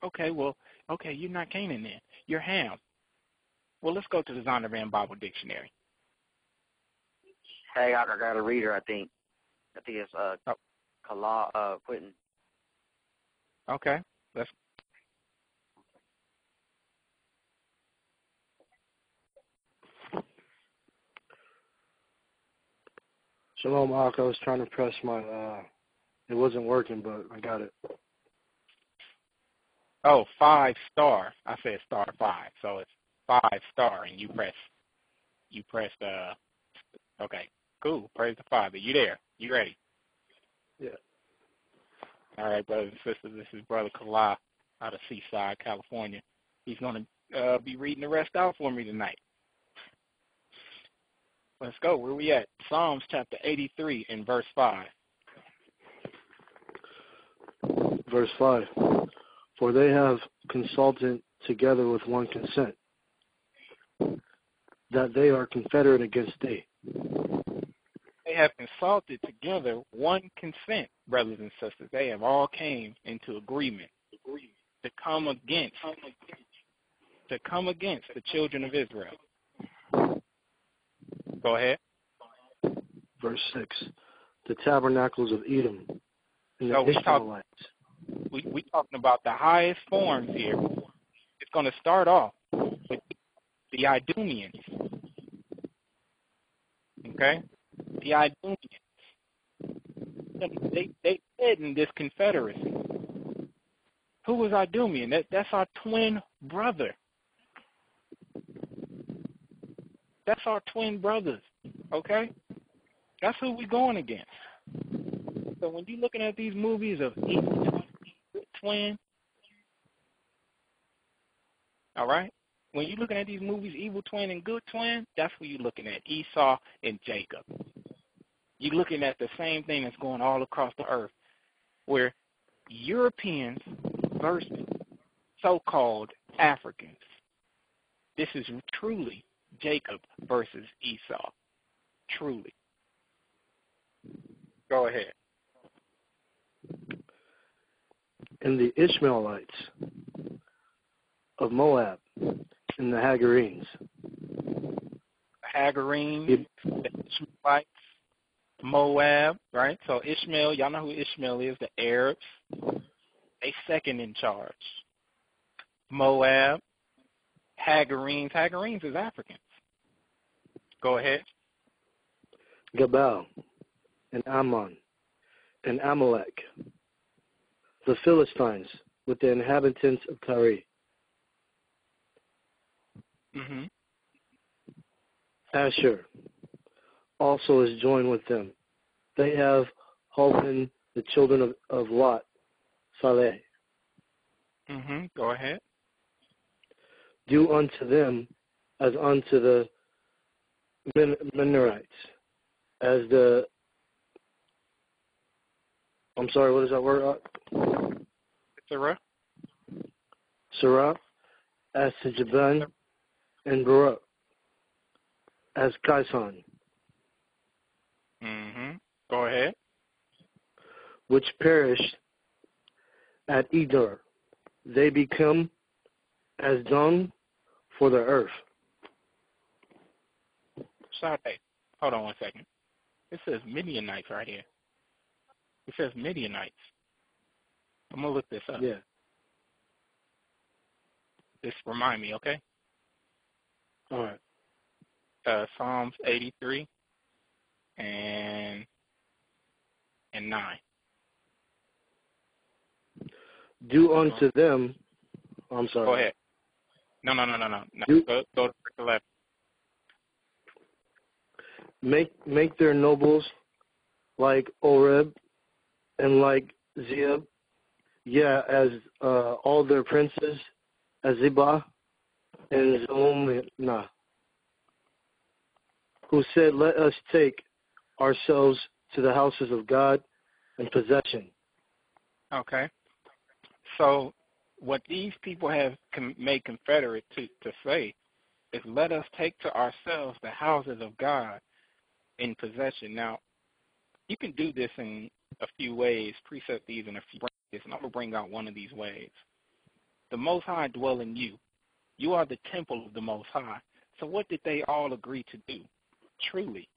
Okay, you're not Canaan then. You're Ham. Well, let's go to the Zondervan Bible Dictionary. Hey, I got a reader, I think. I think it's Kala Quentin. Okay, let's. Shalom, Ak. I was trying to press my, it wasn't working, but I got it. Oh, 5 star. I said star 5, so it's 5 star, and you press, okay, cool. Praise the Father. You there? You ready? Yeah. All right, brothers and sisters, this is Brother Kala out of Seaside, California. He's going to be reading the rest out for me tonight. Let's go. Where we at? Psalms chapter 83 and verse 5. Verse 5. For they have consulted together with one consent, that they are confederate against thee. They have consulted together one consent, brothers and sisters. They have all came into agreement to come against the children of Israel. Go ahead. Verse 6. The tabernacles of Edom and the Ishmaelites. We talking about the highest forms here. It's going to start off with the Idumeans. Okay? The Idumeans. They said in this confederacy. Who was Idumean? That's our twin brother. That's our twin brothers. Okay? That's who we're going against. So when you're looking at these movies of Evil Twin, all right? When you're looking at these movies, Evil Twin and Good Twin, that's what you're looking at, Esau and Jacob. You're looking at the same thing that's going all across the earth, where Europeans versus so-called Africans. This is truly Jacob versus Esau. Truly. Go ahead. And the Ishmaelites of Moab and the Hagarenes. The Ishmaelites, Moab, right? So Ishmael, y'all know who Ishmael is, the Arabs. They second in charge. Moab, Hagarenes. Hagarenes is Africans. Go ahead. Gabal and Ammon and Amalek. The Philistines with the inhabitants of Tyre. Mm-hmm. Asher also is joined with them. They have holpen the children of Lot, Saleh. Mm-hmm. Go ahead. Do unto them as unto the Mennonites, as the, I'm sorry, what is that word? Sarah. Sarah, as to Jaban and Barak, as Kaison. Mm-hmm. Go ahead. Which perished at Edar. They become as dung for the earth. Sade. Hold on one second. It says Midianites right here. It says Midianites. I'm going to look this up. Yeah. Just remind me, okay? All right. Psalms 83 and 9. Do unto them, I'm sorry. Go ahead. No. Go to verse 11. Make their nobles like Oreb and like Zeeb, as all their princes, as Zebah, and Zomna, who said, "Let us take ourselves to the houses of God in possession." Okay. So what these people have made confederate to say is, let us take to ourselves the houses of God in possession. Now, you can do this in a few ways, precept these in a few ways, and I'm going to bring out one of these ways. The Most High dwell in you. You are the temple of the Most High. So what did they all agree to do? Truly,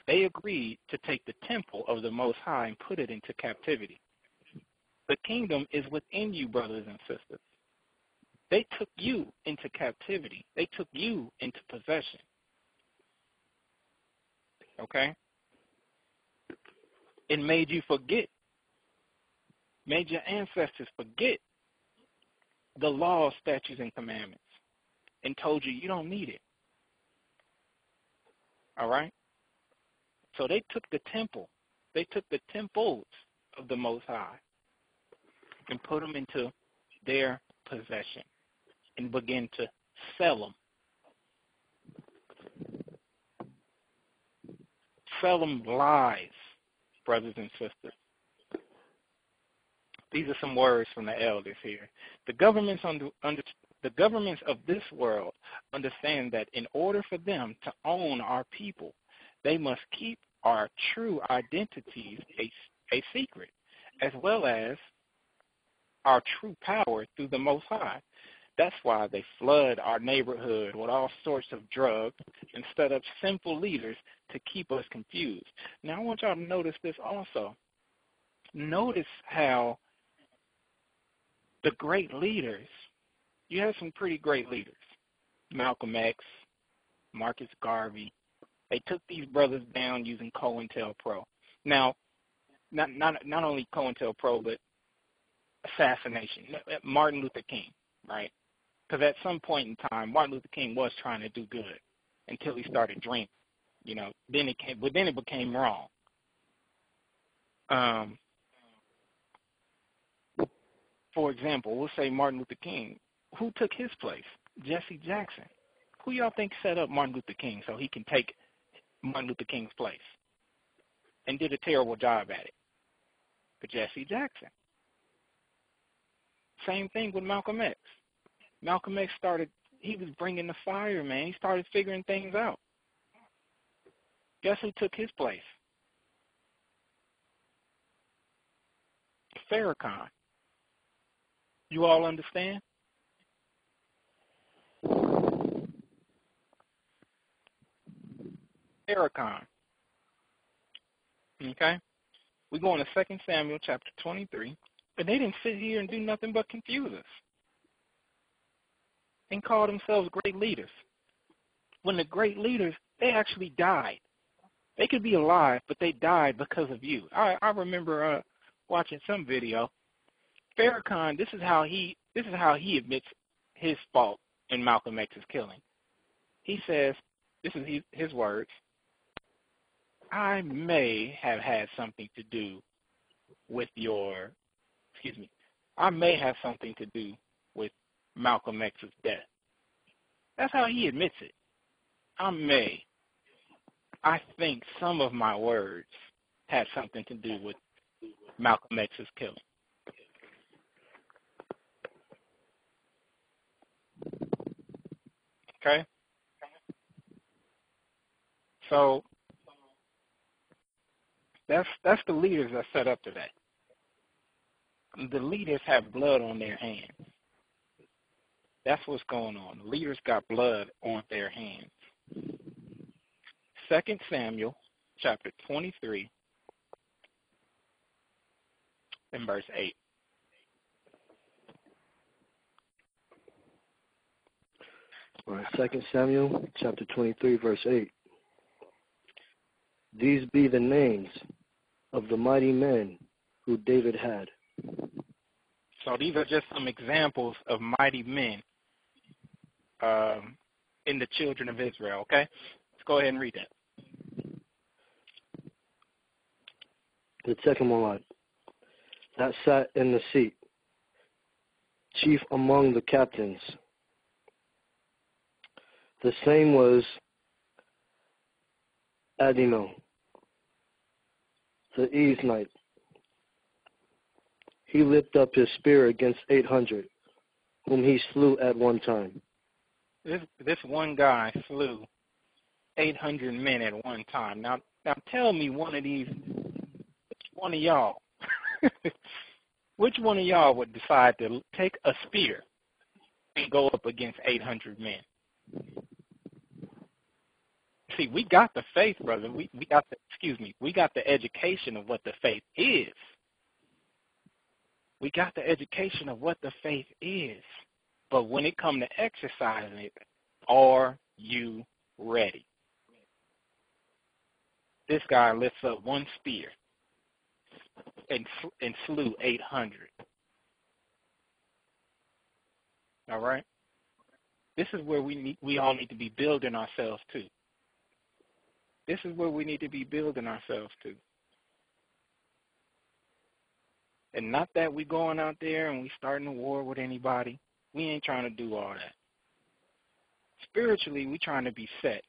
they agreed to take the temple of the Most High and put it into captivity. The kingdom is within you, brothers and sisters. They took you into captivity. They took you into possession. Okay? It made you forget, made your ancestors forget the laws, statutes, and commandments, and told you don't need it. All right? So they took the temple. They took the temples of the Most High and put them into their possession and began to sell them. Sell them lies, brothers and sisters. These are some words from the elders here. The governments the governments of this world understand that in order for them to own our people, they must keep our true identities a secret, as well as our true power through the Most High. That's why they flood our neighborhood with all sorts of drugs and set up sinful leaders to keep us confused. Now, I want y'all to notice this also. Notice how the great leaders, you have some pretty great leaders. Malcolm X, Marcus Garvey. They took these brothers down using COINTELPRO. Now, not only COINTELPRO, but assassination. Martin Luther King, right? Because at some point in time, Martin Luther King was trying to do good until he started drinking. Then it became wrong. For example, we'll say Martin Luther King. Who took his place? Jesse Jackson. Who y'all think set up Martin Luther King so he can take Martin Luther King's place? And did a terrible job at it. But Jesse Jackson. Same thing with Malcolm X. Malcolm X he was bringing the fire, man. He started figuring things out. Guess who took his place? Farrakhan. You all understand? Farrakhan. Okay? We're going to 2 Samuel chapter 23. But they didn't sit here and do nothing but confuse us and call themselves great leaders. When the great leaders, they actually died. They could be alive, but they died because of you. I remember watching some video. Farrakhan, this is how he admits his fault in Malcolm X's killing. He says, this is his words, I may have had something to do with I may have something to do with Malcolm X's death. That's how he admits it. I think some of my words had something to do with Malcolm X's killing. Okay? So that's the leaders that set up today. The leaders have blood on their hands. That's what's going on. The leaders got blood on their hands. 2 Samuel chapter 23 and verse 8. All right, 2 Samuel chapter 23, verse 8. These be the names of the mighty men who David had. So these are just some examples of mighty men in the children of Israel, okay? Let's go ahead and read that. The second one, that sat in the seat, chief among the captains, The same was Adino, the Eznite. He lifted up his spear against 800, whom he slew at one time. This one guy slew 800 men at one time. Now tell me which one of y'all would decide to take a spear and go up against 800 men? See, we got the faith, brother. We got the education of what the faith is. We got the education of what the faith is. But when it comes to exercising it, are you ready? This guy lifts up one spear and slew 800. All right? This is where we all need to be building ourselves to. This is where we need to be building ourselves to. And not that we going out there and we starting a war with anybody. We ain't trying to do all that. Spiritually, we trying to be set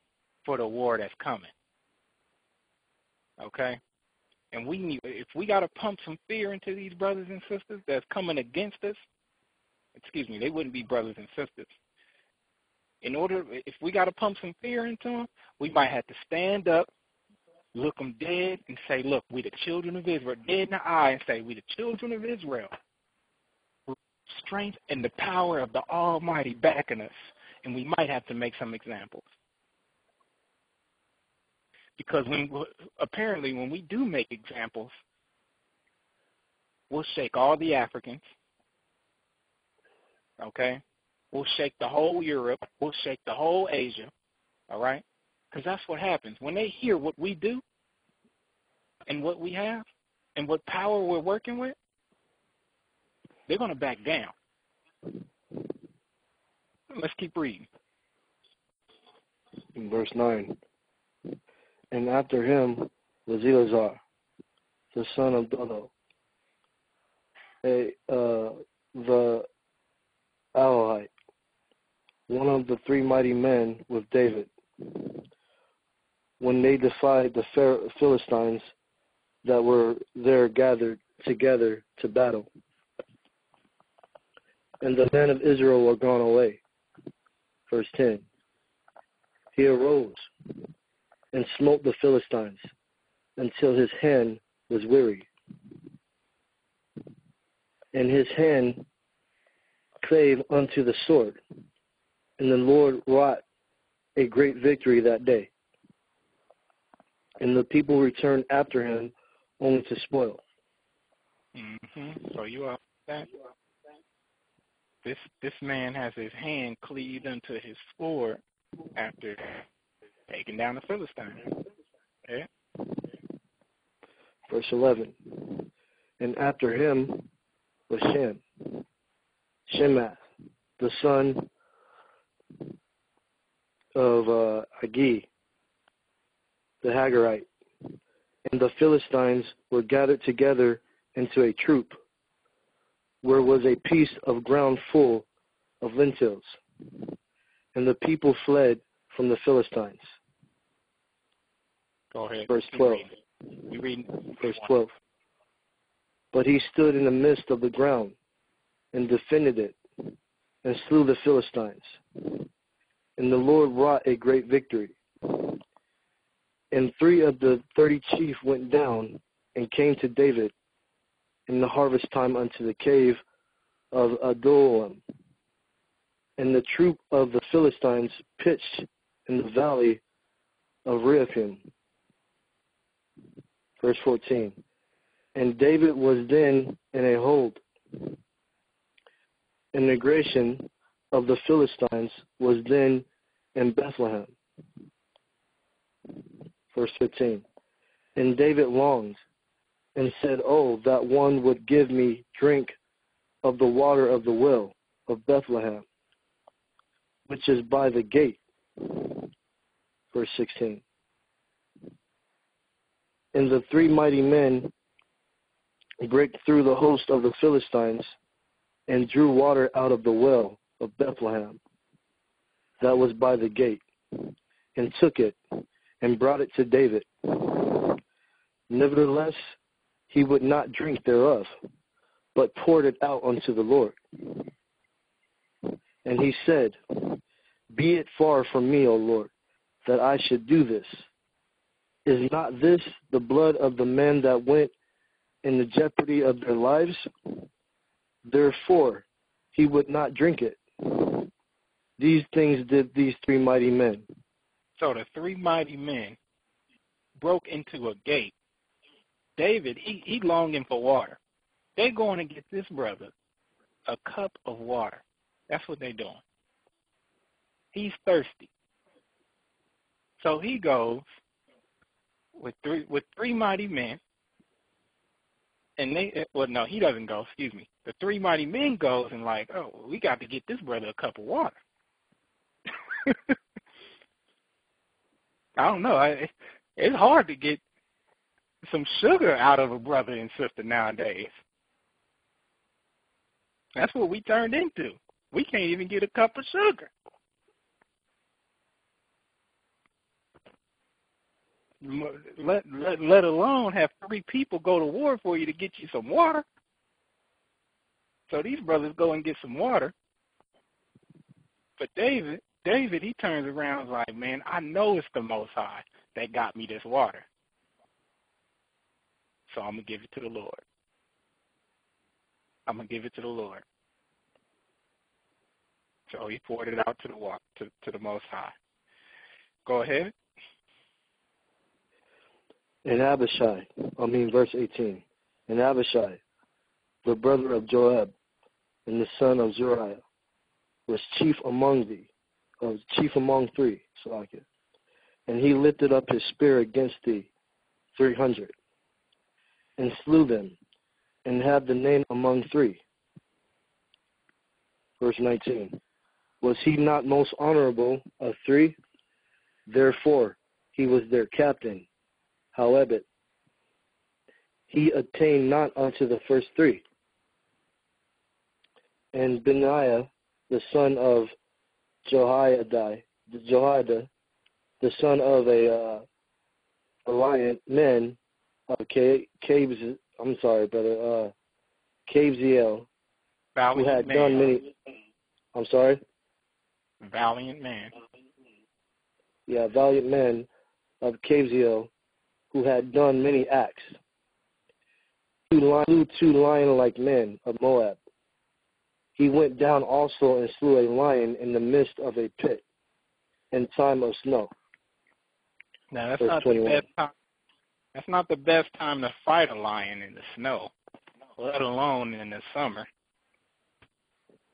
for the war that's coming. Okay? And if we got to pump some fear into these brothers and sisters that's coming against us, they wouldn't be brothers and sisters. If we got to pump some fear into them, we might have to stand up, look them dead, and say, look, we the children of Israel, dead in the eye, and say, we the children of Israel. Strength and the power of the Almighty backing us, and we might have to make some examples. Because apparently when we do make examples, we'll shake all the Africans, okay? We'll shake the whole Europe. We'll shake the whole Asia, all right? Because that's what happens. When they hear what we do and what we have and what power we're working with, they're going to back down. Let's keep reading. In verse 9. And after him was Eleazar, the son of Dodo, the AHAYAH, one of the three mighty men with David, when they defied the Philistines that were there gathered together to battle. And the men of Israel were gone away. Verse 10. He arose and smote the Philistines until his hand was weary. And his hand clave unto the sword. And the Lord wrought a great victory that day. And the people returned after him only to spoil. So you are that. This man has his hand cleaved unto his sword after taking down the Philistines. Yeah. Verse 11. And after him was Shemath, the son of Agi, the Hagarite. And the Philistines were gathered together into a troop, where was a piece of ground full of lentils. And the people fled from the Philistines. Go ahead. Verse 12. We read Verse 12. But he stood in the midst of the ground and defended it and slew the Philistines. And the Lord wrought a great victory. And 3 of the 30 chief went down and came to David in the harvest time unto the cave of Adullam. And the troop of the Philistines pitched in the valley of Rephaim. Verse 14. And David was then in a hold. And the migration of the Philistines was then in Bethlehem. Verse 15. And David longed and said, oh, that one would give me drink of the water of the well of Bethlehem, which is by the gate. Verse 16. And the 3 mighty men brake through the host of the Philistines and drew water out of the well of Bethlehem, that was by the gate, and took it, and brought it to David. Nevertheless, he would not drink thereof, but poured it out unto the Lord. And he said, Be it far from me, O Lord, that I should do this. Is not this the blood of the men that went in the jeopardy of their lives? Therefore, he would not drink it. These things did these three mighty men. So the three mighty men broke into a gate. David, he longing for water. They going to get this brother a cup of water. That's what they doing. He's thirsty. So he goes with three mighty men, and he doesn't go, excuse me. The three mighty men goes and like, oh, we got to get this brother a cup of water. I don't know. It's hard to get some sugar out of a brother and sister nowadays. That's what we turned into. We can't even get a cup of sugar. Let alone have three people go to war for you to get you some water. So these brothers go and get some water. But David, he turns around and is like, man, I know it's the Most High that got me this water. So I'm going to give it to the Lord. I'm going to give it to the Lord. So he poured it out to the Most High. Go ahead. And verse 18. And Abishai, the brother of Joab, and the son of Zeruiah, was chief among three, and he lifted up his spear against thee 300, and slew them, and had the name among three. Verse 19. Was he not most honorable of three? Therefore he was their captain. However, he attained not unto the first three. And Benaiah, the son of Jehoiada, the son of a valiant man of Kabzeel, who had done many. I'm sorry. Valiant man. Yeah, valiant man of Kabzeel, who had done many acts. Slew two lion-like men of Moab. He went down also and slew a lion in the midst of a pit in time of snow. Now that's not the best time. That's not the best time to fight a lion in the snow, let alone in the summer.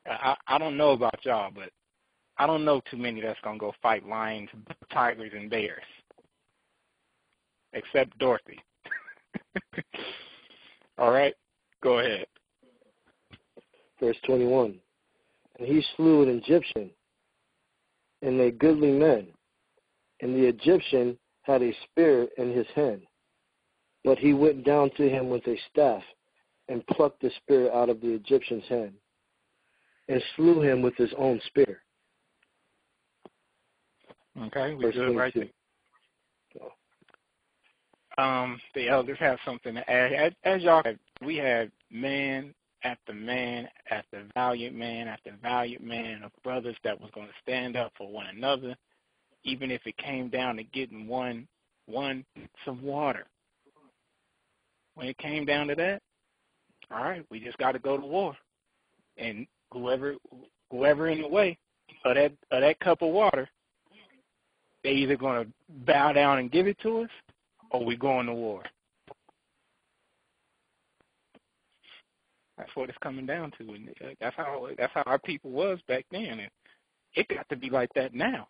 I don't know about y'all, but I don't know too many that's gonna go fight lions, tigers, and bears, except Dorothy. All right, go ahead. Verse 21. And he slew an Egyptian and a goodly man, and the Egyptian had a spear in his hand. But he went down to him with a staff and plucked the spear out of the Egyptian's hand and slew him with his own spear. Okay, we good right there. The elders have something to add. As y'all, we had man after man after valiant man after valiant man of brothers that was going to stand up for one another, even if it came down to getting one some water. When it came down to that, all right, we just got to go to war, and whoever in the way of that cup of water, they either going to bow down and give it to us, or we going to war. That's what it's coming down to, and that's how our people was back then, and it got to be like that now.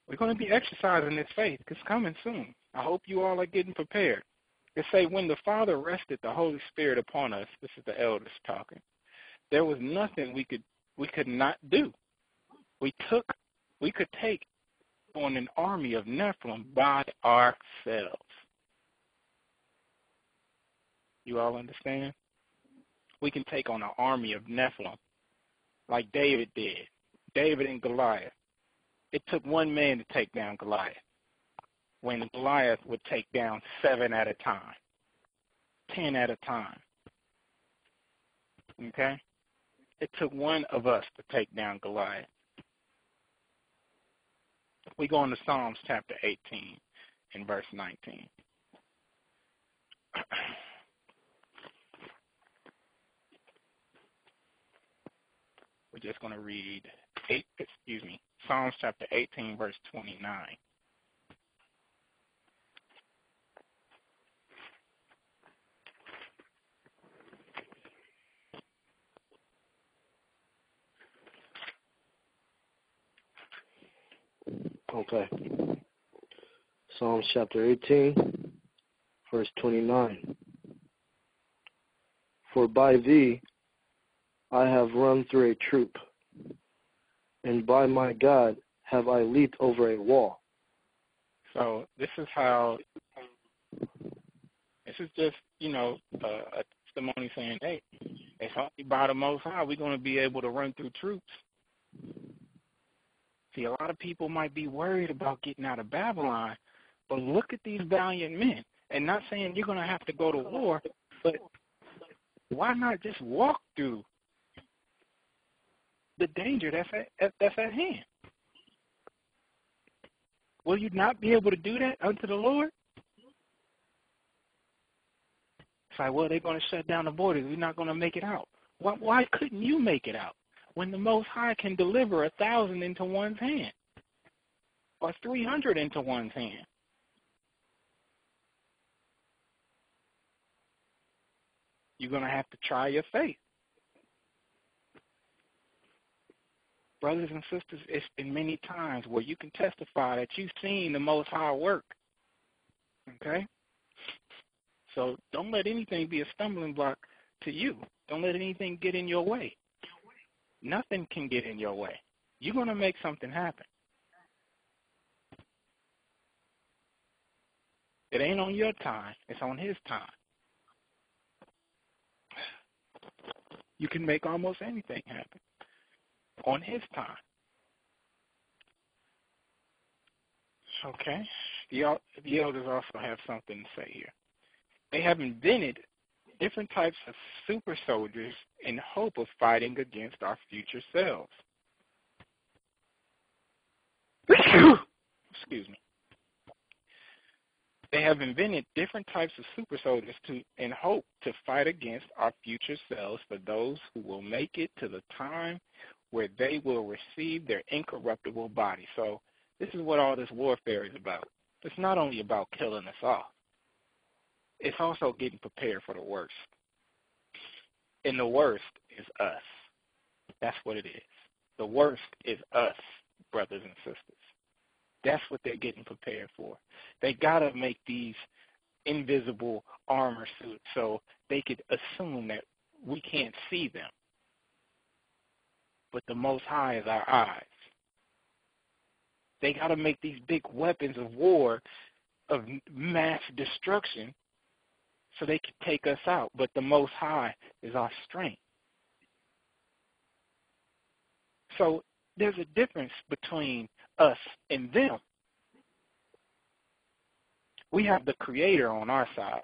We're going to be exercising this faith. It's coming soon. I hope you all are getting prepared. It say, when the Father rested the Holy Spirit upon us, this is the elders talking, there was nothing we could not do. We could take on an army of Nephilim by ourselves. You all understand? We can take on an army of Nephilim like David did. David and Goliath. It took one man to take down Goliath, when Goliath would take down 7 at a time, 10 at a time. Okay? It took one of us to take down Goliath. We go into Psalms chapter 18 and verse 19. We're just going to read Psalms chapter 18, verse 29. Okay. Psalms chapter 18, verse 29. For by thee I have run through a troop, and by my God have I leaped over a wall. So this is just, a testimony saying, hey, it's only by the Most High we're going to be able to run through troops. See, a lot of people might be worried about getting out of Babylon, but look at these valiant men. And not saying you're going to have to go to war, but why not just walk through the danger that's at hand? Will you not be able to do that unto the Lord? It's like, well, they're going to shut down the borders. We're not going to make it out. Why couldn't you make it out when the Most High can deliver 1,000 into one's hand or 300 into one's hand? You're going to have to try your faith. Brothers and sisters, it's been many times where you can testify that you've seen the Most High work. Okay? So don't let anything be a stumbling block to you. Don't let anything get in your way. Nothing can get in your way. You're going to make something happen. It ain't on your time. It's on His time. You can make almost anything happen on His time. Okay? The elders also have something to say here. They have invented different types of super soldiers in hope of fighting against our future selves. Excuse me. They have invented different types of super soldiers in hope to fight against our future selves for those who will make it to the time where they will receive their incorruptible body. So this is what all this warfare is about. It's not only about killing us off. It's also getting prepared for the worst. And the worst is us. That's what it is. The worst is us, brothers and sisters. That's what they're getting prepared for. They got to make these invisible armor suits so they could assume that we can't see them. But the Most High is our eyes. They got to make these big weapons of war, of mass destruction, so they can take us out. But the Most High is our strength. So there's a difference between us and them. We have the Creator on our side,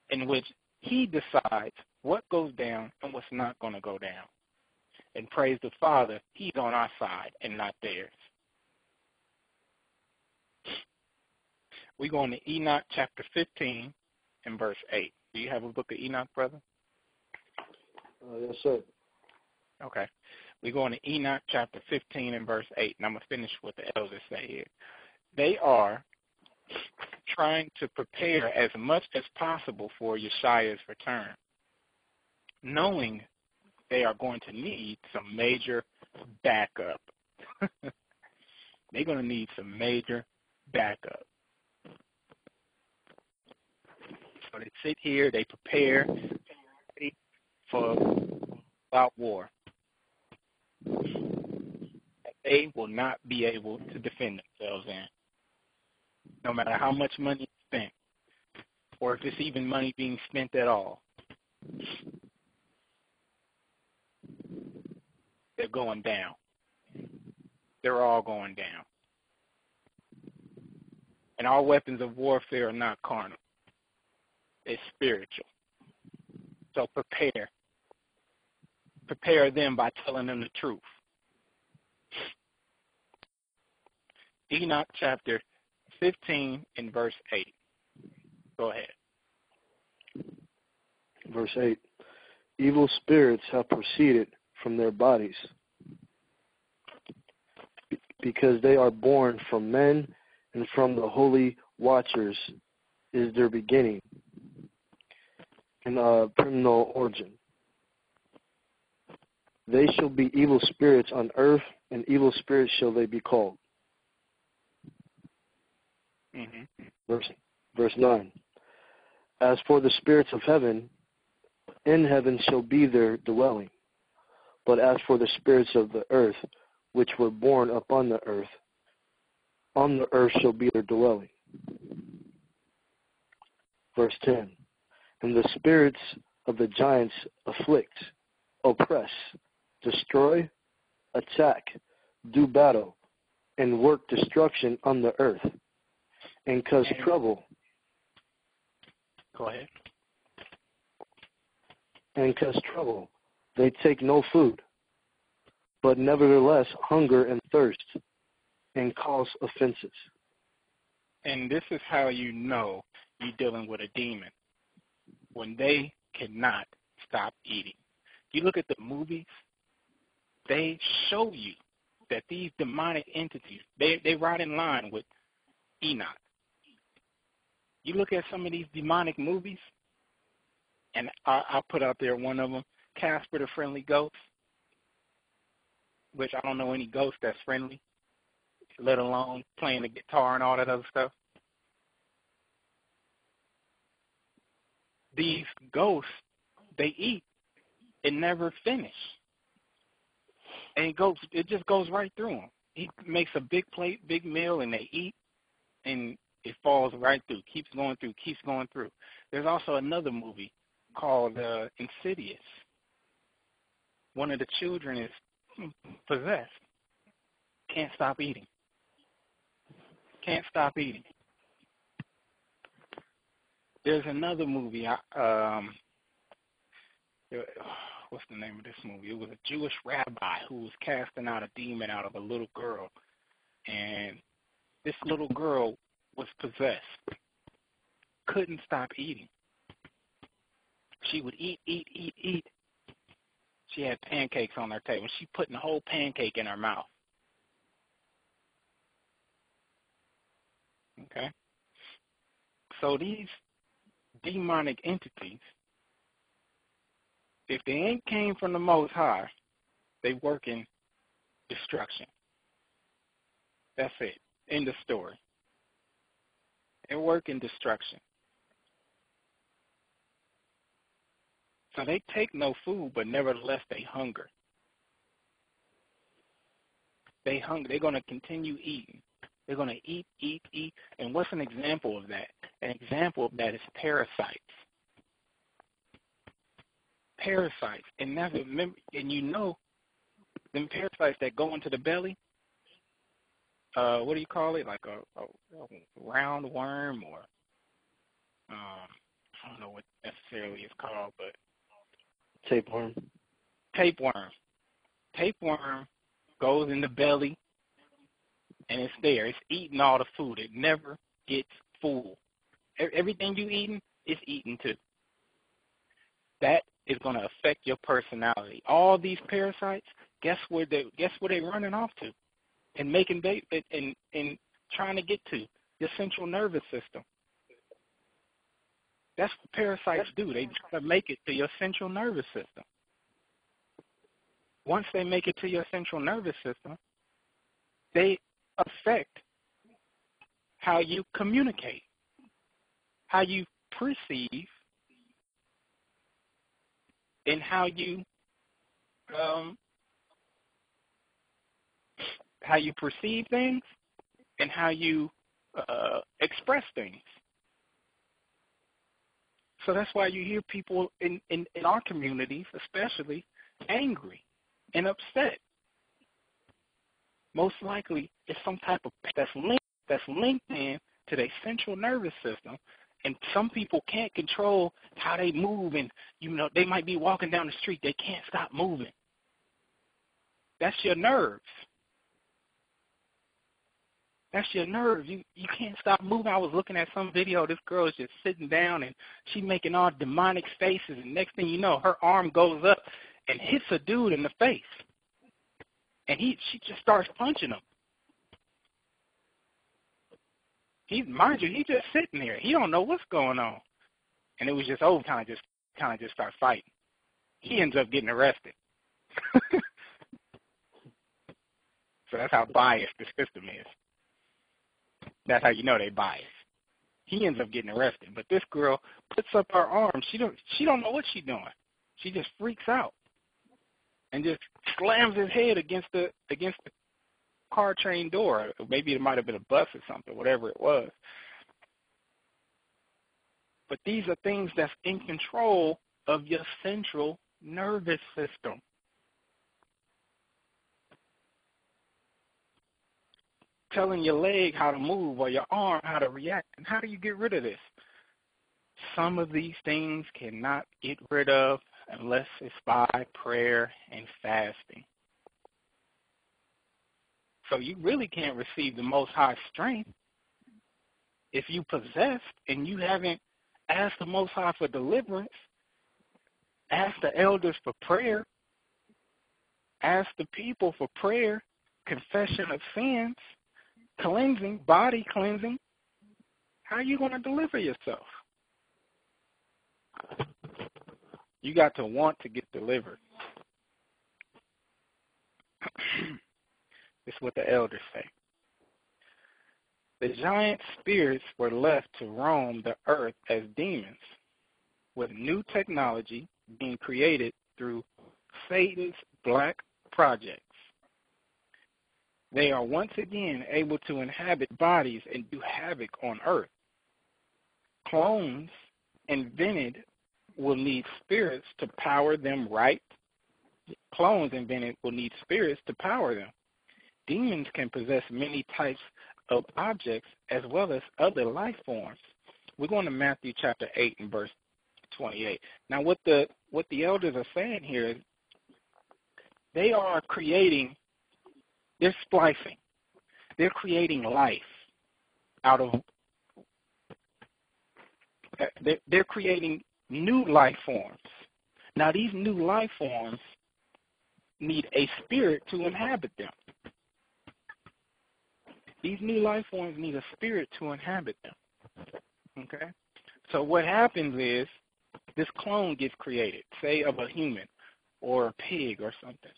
in which He decides what goes down and what's not going to go down. And praise the Father, He's on our side and not theirs. We go into Enoch chapter 15 and verse 8. Do you have a book of Enoch, brother? Yes, sir. Okay. We go into Enoch chapter 15 and verse 8, and I'm going to finish what the elders say here. They are trying to prepare as much as possible for YASHAYA's return, knowing they are going to need some major backup. They're going to need some major backup. So they sit here, they prepare for about war. They will not be able to defend themselves in, no matter how much money is spent, or if it's even money being spent at all. They're going down. they're all going down. And our weapons of warfare are not carnal. It's spiritual. So prepare. Prepare them by telling them the truth. Enoch chapter 15 and verse 8. Go ahead. Verse 8. Evil spirits have proceeded from their bodies, because they are born from men, and from the holy watchers is their beginning and criminal origin. They shall be evil spirits on earth, and evil spirits shall they be called. Verse 9. As for the spirits of heaven, in heaven shall be their dwelling. But as for the spirits of the earth, which were born upon the earth, on the earth shall be their dwelling. Verse 10. And the spirits of the giants afflict, oppress, destroy, attack, do battle, and work destruction on the earth, and cause trouble. Go ahead. And cause trouble. They take no food, but nevertheless hunger and thirst, and cause offenses. And this is how you know you're dealing with a demon. When they cannot stop eating. You look at the movies, they show you that these demonic entities, they ride in line with Enoch. You look at some of these demonic movies, and I'll put out there one of them, Casper the Friendly Ghost, which I don't know any ghost that's friendly, let alone playing the guitar and all that other stuff. These ghosts, they eat and never finish. And it just goes right through them. He makes a big plate, big meal, and they eat, and it falls right through, keeps going through. There's also another movie called Insidious. One of the children is possessed. Can't stop eating. There's another movie, what's the name of this movie? It was a Jewish rabbi who was casting out a demon out of a little girl. And this little girl was possessed. Couldn't stop eating. She would eat. She had pancakes on her table. She put the whole pancake in her mouth. Okay? So these demonic entities, if they ain't came from the Most High, they work in destruction. That's it. End of story. They work in destruction. So they take no food, but nevertheless they hunger. They hunger. They're going to continue eating. They're going to eat. And what's an example of that? An example of that is parasites. Parasites. And that's you know, them parasites that go into the belly, what do you call it? Like a round worm, or I don't know what necessarily it's called, but tapeworm. Tapeworm goes in the belly, and it's there. It's eating all the food. It never gets full. Everything you eating is eaten too. That is going to affect your personality. All these parasites, guess where they're running off to, and making and trying to get to your central nervous system. That's what parasites do. They try to make it to your central nervous system. Once they make it to your central nervous system, they affect how you communicate, how you perceive, and how you perceive things, and how you express things. So that's why you hear people in our communities, especially, angry and upset. most likely it's some type of that's linked in to their central nervous system. And some people can't control how they move, and they might be walking down the street, they can't stop moving. That's your nerves. That's your nerves. You can't stop moving. I was looking at some video. This girl is just sitting down, and she's making all demonic faces. And next thing you know, her arm goes up and hits a dude in the face. And she just starts punching him. Mind you, he's just sitting there. He don't know what's going on. And it was just overtime. Kind of just start fighting. He ends up getting arrested. So that's how biased the system is. That's how you know they biased. He ends up getting arrested. But this girl puts up her arm. She don't know what she's doing. She just freaks out and just slams his head against the car train door. Maybe it might have been a bus or something, whatever it was. But these are things that's in control of your central nervous system. Telling your leg how to move or your arm how to react. And how do you get rid of this? Some of these things cannot get rid of unless it's by prayer and fasting. So you really can't receive the Most High strength if you possessed and you haven't asked the Most High for deliverance, ask the elders for prayer, ask the people for prayer, confession of sins, cleansing, body cleansing. How are you going to deliver yourself? You got to want to get delivered. This is what the elders say. The giant spirits were left to roam the earth as demons, with new technology being created through Satan's black projects. They are once again able to inhabit bodies and do havoc on earth. Clones invented will need spirits to power them right. Clones invented will need spirits to power them. Demons can possess many types of objects as well as other life forms. We're going to Matthew chapter 8 and verse 28. Now what the elders are saying here is they are creating, they're splicing. They're creating life out of, they're creating new life forms. Now these new life forms need a spirit to inhabit them. These new life forms need a spirit to inhabit them. Okay? So what happens is this clone gets created, say of a human or a pig or something,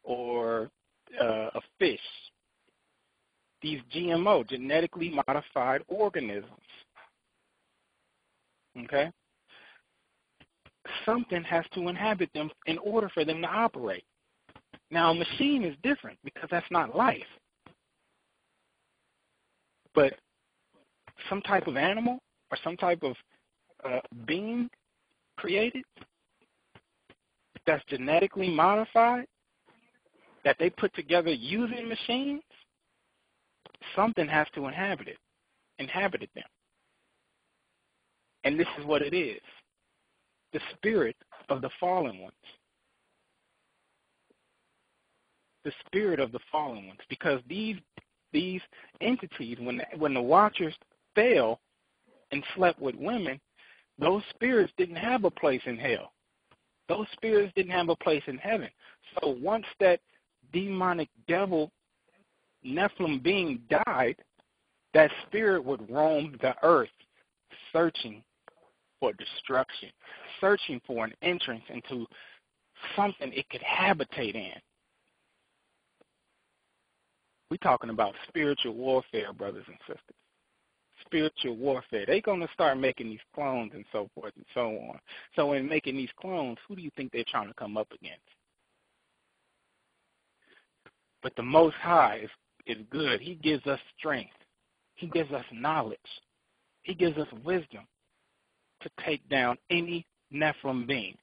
or a fish. These GMO, genetically modified organisms. Okay? Something has to inhabit them in order for them to operate. Now, a machine is different because that's not life. But some type of animal or some type of being created that's genetically modified, that they put together using machines, something has to inhabit them. And this is what it is. The spirit of the fallen ones. The spirit of the fallen ones. Because these entities, when the watchers fell and slept with women, those spirits didn't have a place in hell. Those spirits didn't have a place in heaven. So once that demonic devil Nephilim being died, that spirit would roam the earth searching for destruction, searching for an entrance into something it could habitate in. We're talking about spiritual warfare, brothers and sisters. Spiritual warfare. They're going to start making these clones and so forth and so on. So in making these clones, who do you think they're trying to come up against? But the Most High is good. He gives us strength. He gives us knowledge. He gives us wisdom to take down any Nephilim being.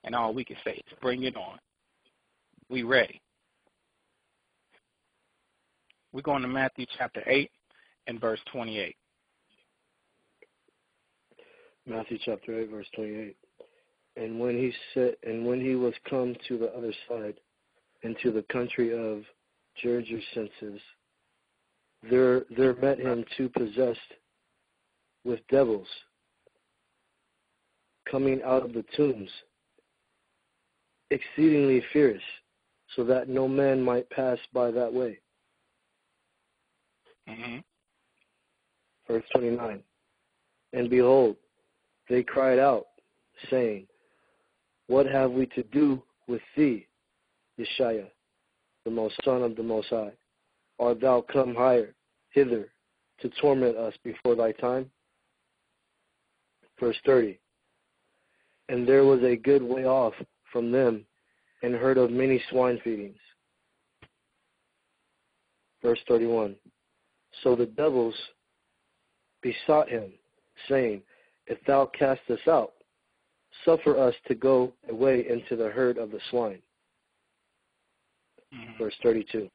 And all we can say is bring it on. We ready. We're going to Matthew chapter 8 and verse 28. Matthew chapter 8, verse 28. And when he was come to the other side, into the country of Gergesenes, there met him two possessed with devils, coming out of the tombs, exceedingly fierce, so that no man might pass by that way. Mm-hmm. Verse 29. And behold, they cried out, saying, What have we to do with thee, YASHAYA, the most Son of the Most High? Art thou come hither to torment us before thy time? Verse 30. And there was a good way off from them, and heard of many swine feedings. Verse 31. So the devils besought him, saying, If thou cast us out, suffer us to go away into the herd of the swine. Mm-hmm. Verse 32.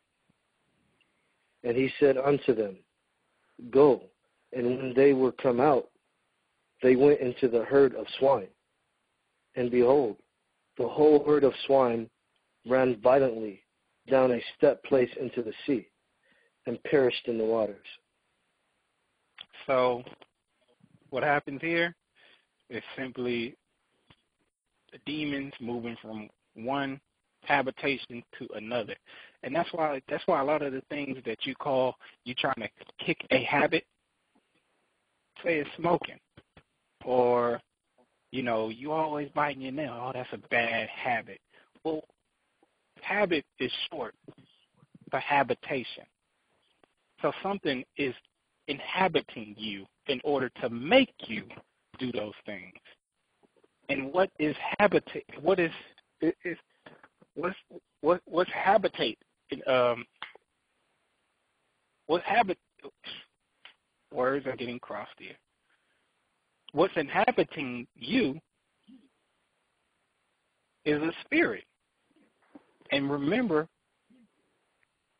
And he said unto them, Go. And when they were come out, they went into the herd of swine. And behold, the whole herd of swine ran violently down a step place into the sea, and perished in the waters. So what happens here is simply the demons moving from one habitation to another. And that's why a lot of the things that you trying to kick a habit, say it's smoking, or you always biting your nail. Oh, that's a bad habit. Well, habit is short for habitation. So something is inhabiting you in order to make you do those things. And what is habitate? What's habitate? What habit? Words are getting crossed here. What's inhabiting you is a spirit. And remember,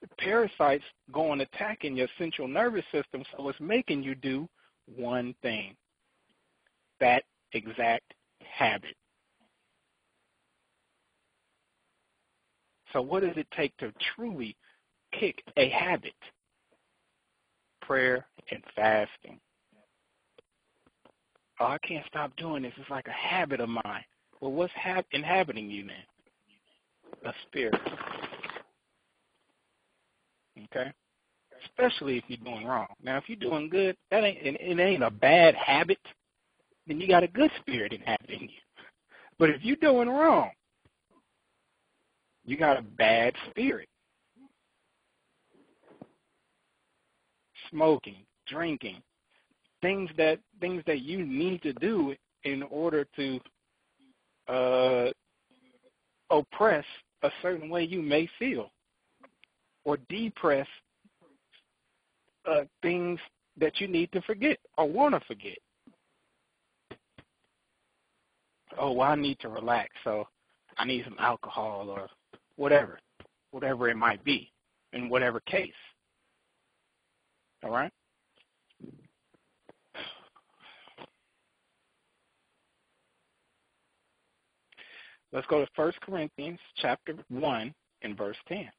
the parasites go and attacking your central nervous system, so it's making you do one thing, that exact habit. So what does it take to truly kick a habit? Prayer and fasting. Oh, I can't stop doing this. It's like a habit of mine. Well, what's inhabiting you then? A spirit. Okay? Especially if you're doing wrong. Now, if you're doing good, it ain't a bad habit, then you got a good spirit inhabiting you. But if you're doing wrong, you got a bad spirit. Smoking, drinking, things that you need to do in order to oppress a certain way you may feel, or depress things that you need to forget or want to forget. Oh, well, I need to relax, so I need some alcohol or whatever it might be, in whatever case. All right? Let's go to 1 Corinthians chapter 1 and verse 10.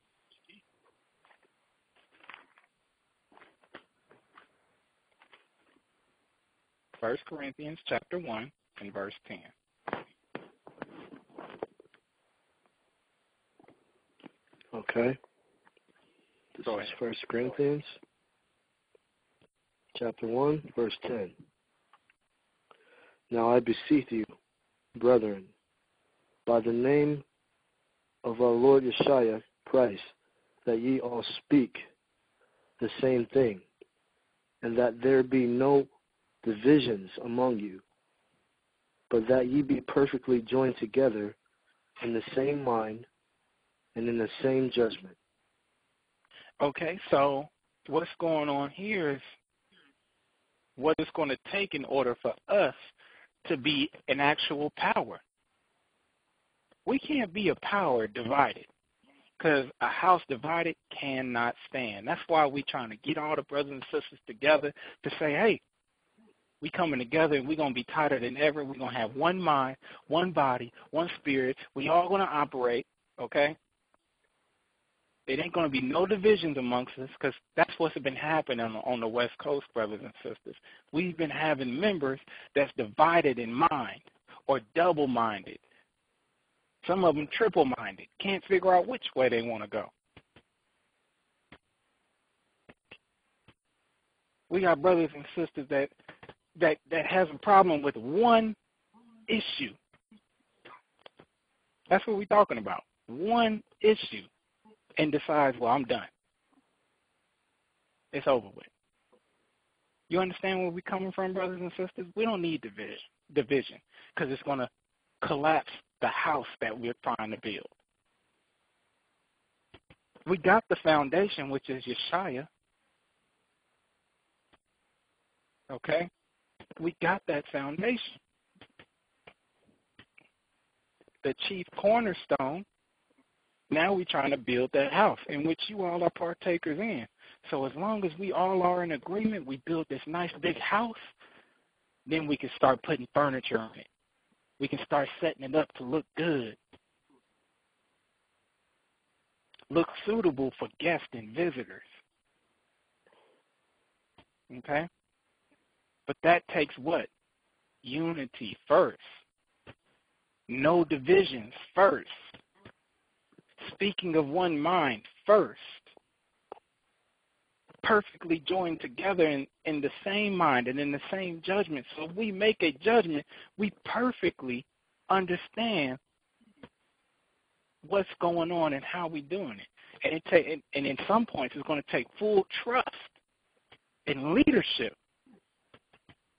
First Corinthians chapter 1 and verse 10. Okay. This Go is ahead. 1 Corinthians chapter 1, verse 10. Now I beseech you, brethren, by the name of our Lord YASHAYA Christ, that ye all speak the same thing, and that there be no divisions among you, but that ye be perfectly joined together in the same mind and in the same judgment. Okay, so what's going on here is what it's going to take in order for us to be an actual power. We can't be a power divided. Because a house divided cannot stand. That's why we're trying to get all the brothers and sisters together to say, hey, we coming together and we're going to be tighter than ever. We're going to have one mind, one body, one spirit. We all going to operate, okay? It ain't going to be no divisions amongst us, because that's what's been happening on the West Coast, brothers and sisters. We've been having members that's divided in mind or double-minded. Some of them triple-minded. Can't figure out which way they want to go. We got brothers and sisters that has a problem with one issue. That's what we're talking about. One issue. And decides, well, I'm done. It's over with. You understand where we're coming from, brothers and sisters? We don't need division, because it's going to collapse the house that we're trying to build. We got the foundation, which is YASHAYA. Okay? We got that foundation. The chief cornerstone. Now we're trying to build that house in which you all are partakers in. So as long as we all are in agreement, we build this nice big house, then we can start putting furniture on it. We can start setting it up to look good, look suitable for guests and visitors. Okay? But that takes what? Unity first. No divisions first. Speaking of one mind first. Perfectly joined together in the same mind and in the same judgment. So if we make a judgment, we perfectly understand what's going on and how we're doing it. And in some points, it's going to take full trust and leadership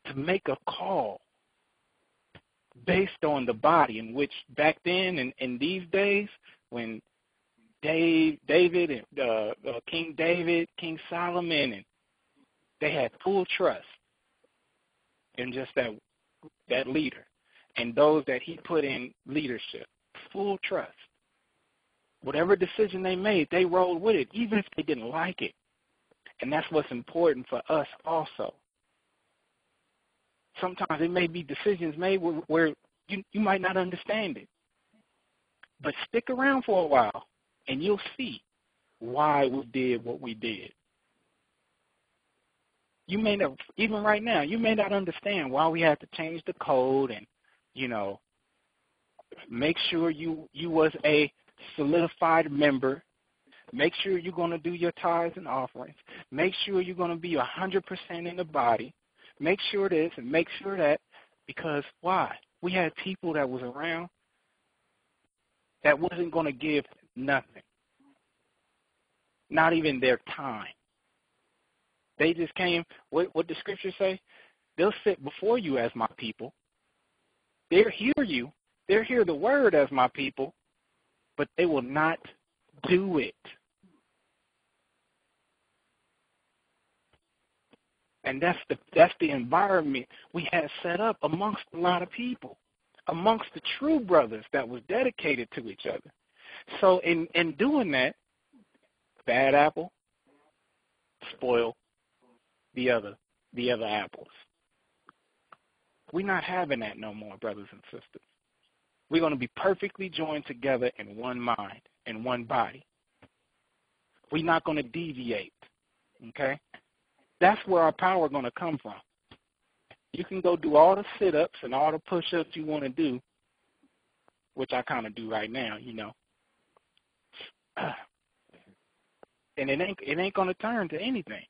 to make a call based on the body, in which back then and in these days, when David and King David, King Solomon, and they had full trust in just that leader and those that he put in leadership. Full trust. Whatever decision they made, they rolled with it, even if they didn't like it. And that's what's important for us also. Sometimes it may be decisions made where you might not understand it. But stick around for a while, and you'll see why we did what we did. You may not, even right now, you may not understand why we had to change the code and, make sure you was a solidified member. Make sure you're going to do your tithes and offerings. Make sure you're going to be 100% in the body. Make sure this and make sure that, because why? We had people that was around that wasn't going to give nothing, not even their time. They just came, what the scriptures say? They'll sit before you as my people. They'll hear you. They'll hear the word as my people, but they will not do it. And that's the environment we had set up amongst a lot of people, amongst the true brothers that was dedicated to each other. So in doing that, bad apple spoil the other apples. We're not having that no more, brothers and sisters. We're going to be perfectly joined together in one mind, in one body. We're not going to deviate, okay? That's where our power is going to come from. You can go do all the sit-ups and all the push-ups you want to do, which I kind of do right now, And it ain't going to turn to anything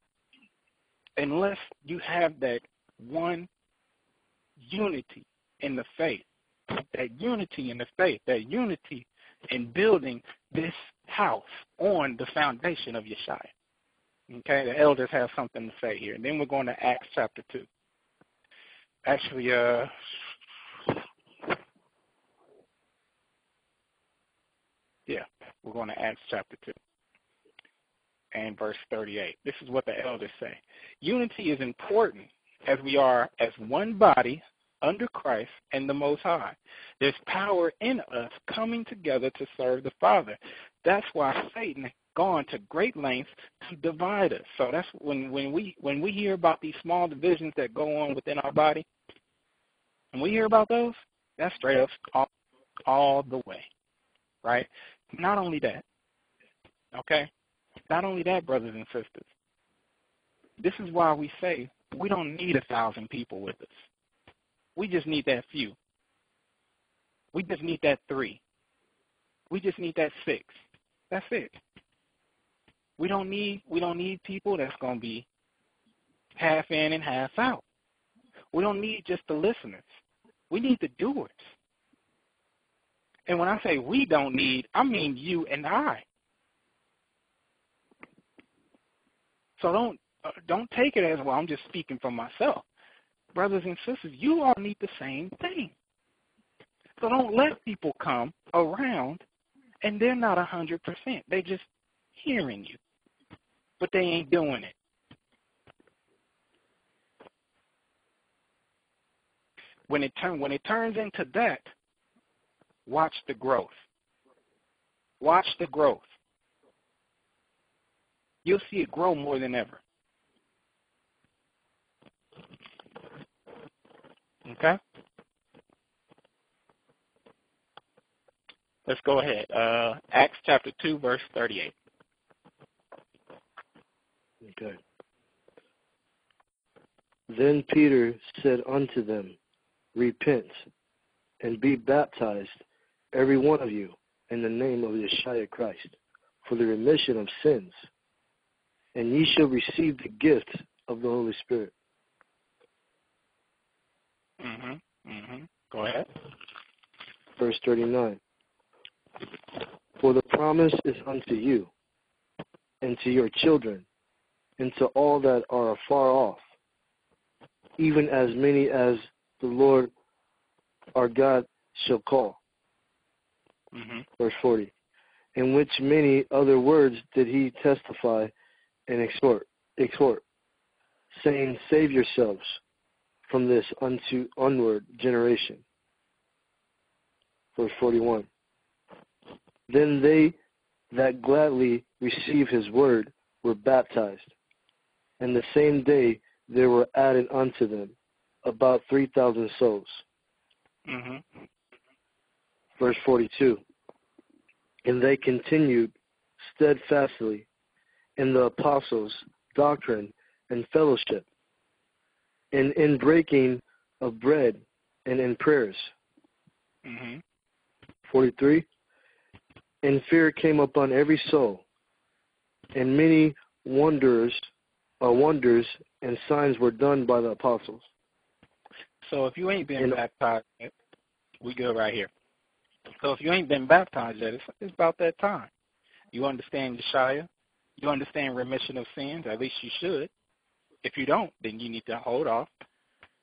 unless you have that one unity in the faith, that unity in the faith, that unity in building this house on the foundation of YASHAYA. Okay, the elders have something to say here. And then we're going to Acts chapter 2. Actually, we're going to Acts chapter 2 and verse 38. This is what the elders say. Unity is important as we are as one body under Christ and the Most High. There's power in us coming together to serve the Father. That's why Satan has gone to great lengths to divide us. So that's when we hear about these small divisions that go on within our body, when we hear about those, that's straight up all the way, right? Not only that, okay? Not only that, brothers and sisters. This is why we say we don't need 1,000 people with us. We just need that few. We just need that 3. We just need that 6. That's it. We don't need people that's going to be half in and half out. We don't need just the listeners. We need the doers. And when I say we don't need, I mean you and I. So don't take it as, well, I'm just speaking for myself. Brothers and sisters, you all need the same thing. So don't let people come around and they're not 100%. They're just hearing you, but they ain't doing it. When it turns into that, watch the growth. Watch the growth. You'll see it grow more than ever. Okay? Let's go ahead. Acts chapter 2, verse 38. Okay. Then Peter said unto them, Repent, and be baptized, every one of you, in the name of YASHAYA Christ, for the remission of sins, and ye shall receive the gift of the Holy Spirit. Go ahead. Verse 39. For the promise is unto you, and to your children, and to all that are afar off, even as many as the Lord our God shall call. Verse 40. In which many other words did he testify and exhort, saying, Save yourselves from this onward generation. Verse 41. Then they that gladly received his word were baptized, and the same day there were added unto them about 3,000 souls. Verse 42. And they continued steadfastly in the apostles' doctrine and fellowship, and in breaking of bread and in prayers. 43. And fear came upon every soul, and many wonders and signs were done by the apostles. So if you ain't been baptized yet, we go right here. So if you ain't been baptized yet, it's about that time. You understand YASHAYA. You understand remission of sins. At least you should. If you don't, then you need to hold off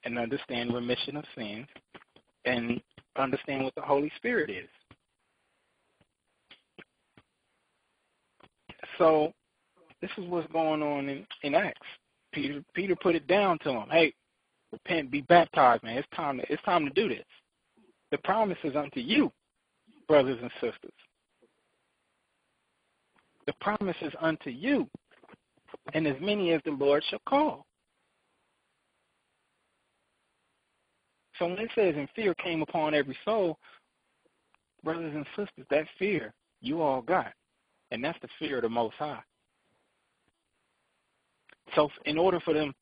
and understand remission of sins and understand what the Holy Spirit is. So this is what's going on in Acts. Peter put it down to him. Hey, repent, be baptized, man. It's time to do this. The promise is unto you, brothers and sisters. The promise is unto you, and as many as the Lord shall call. So when it says, and fear came upon every soul, brothers and sisters, that fear you all got, and that's the fear of the Most High. So in order for them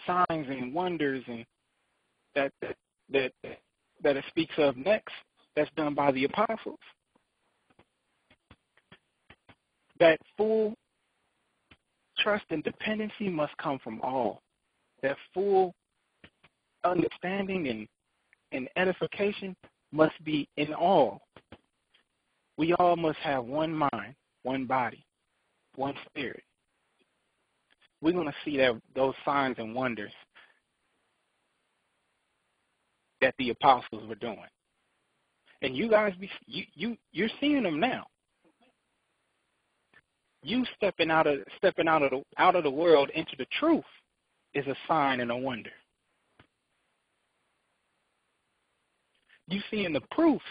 signs and wonders and that it speaks of next, that's done by the apostles, that full trust and dependency must come from all. That full understanding and edification must be in all. We all must have one mind, one body, one spirit. We're going to see those signs and wonders that the apostles were doing. And you guys, you're seeing them now. You stepping out of the world into the truth is a sign and a wonder. You seeing the proofs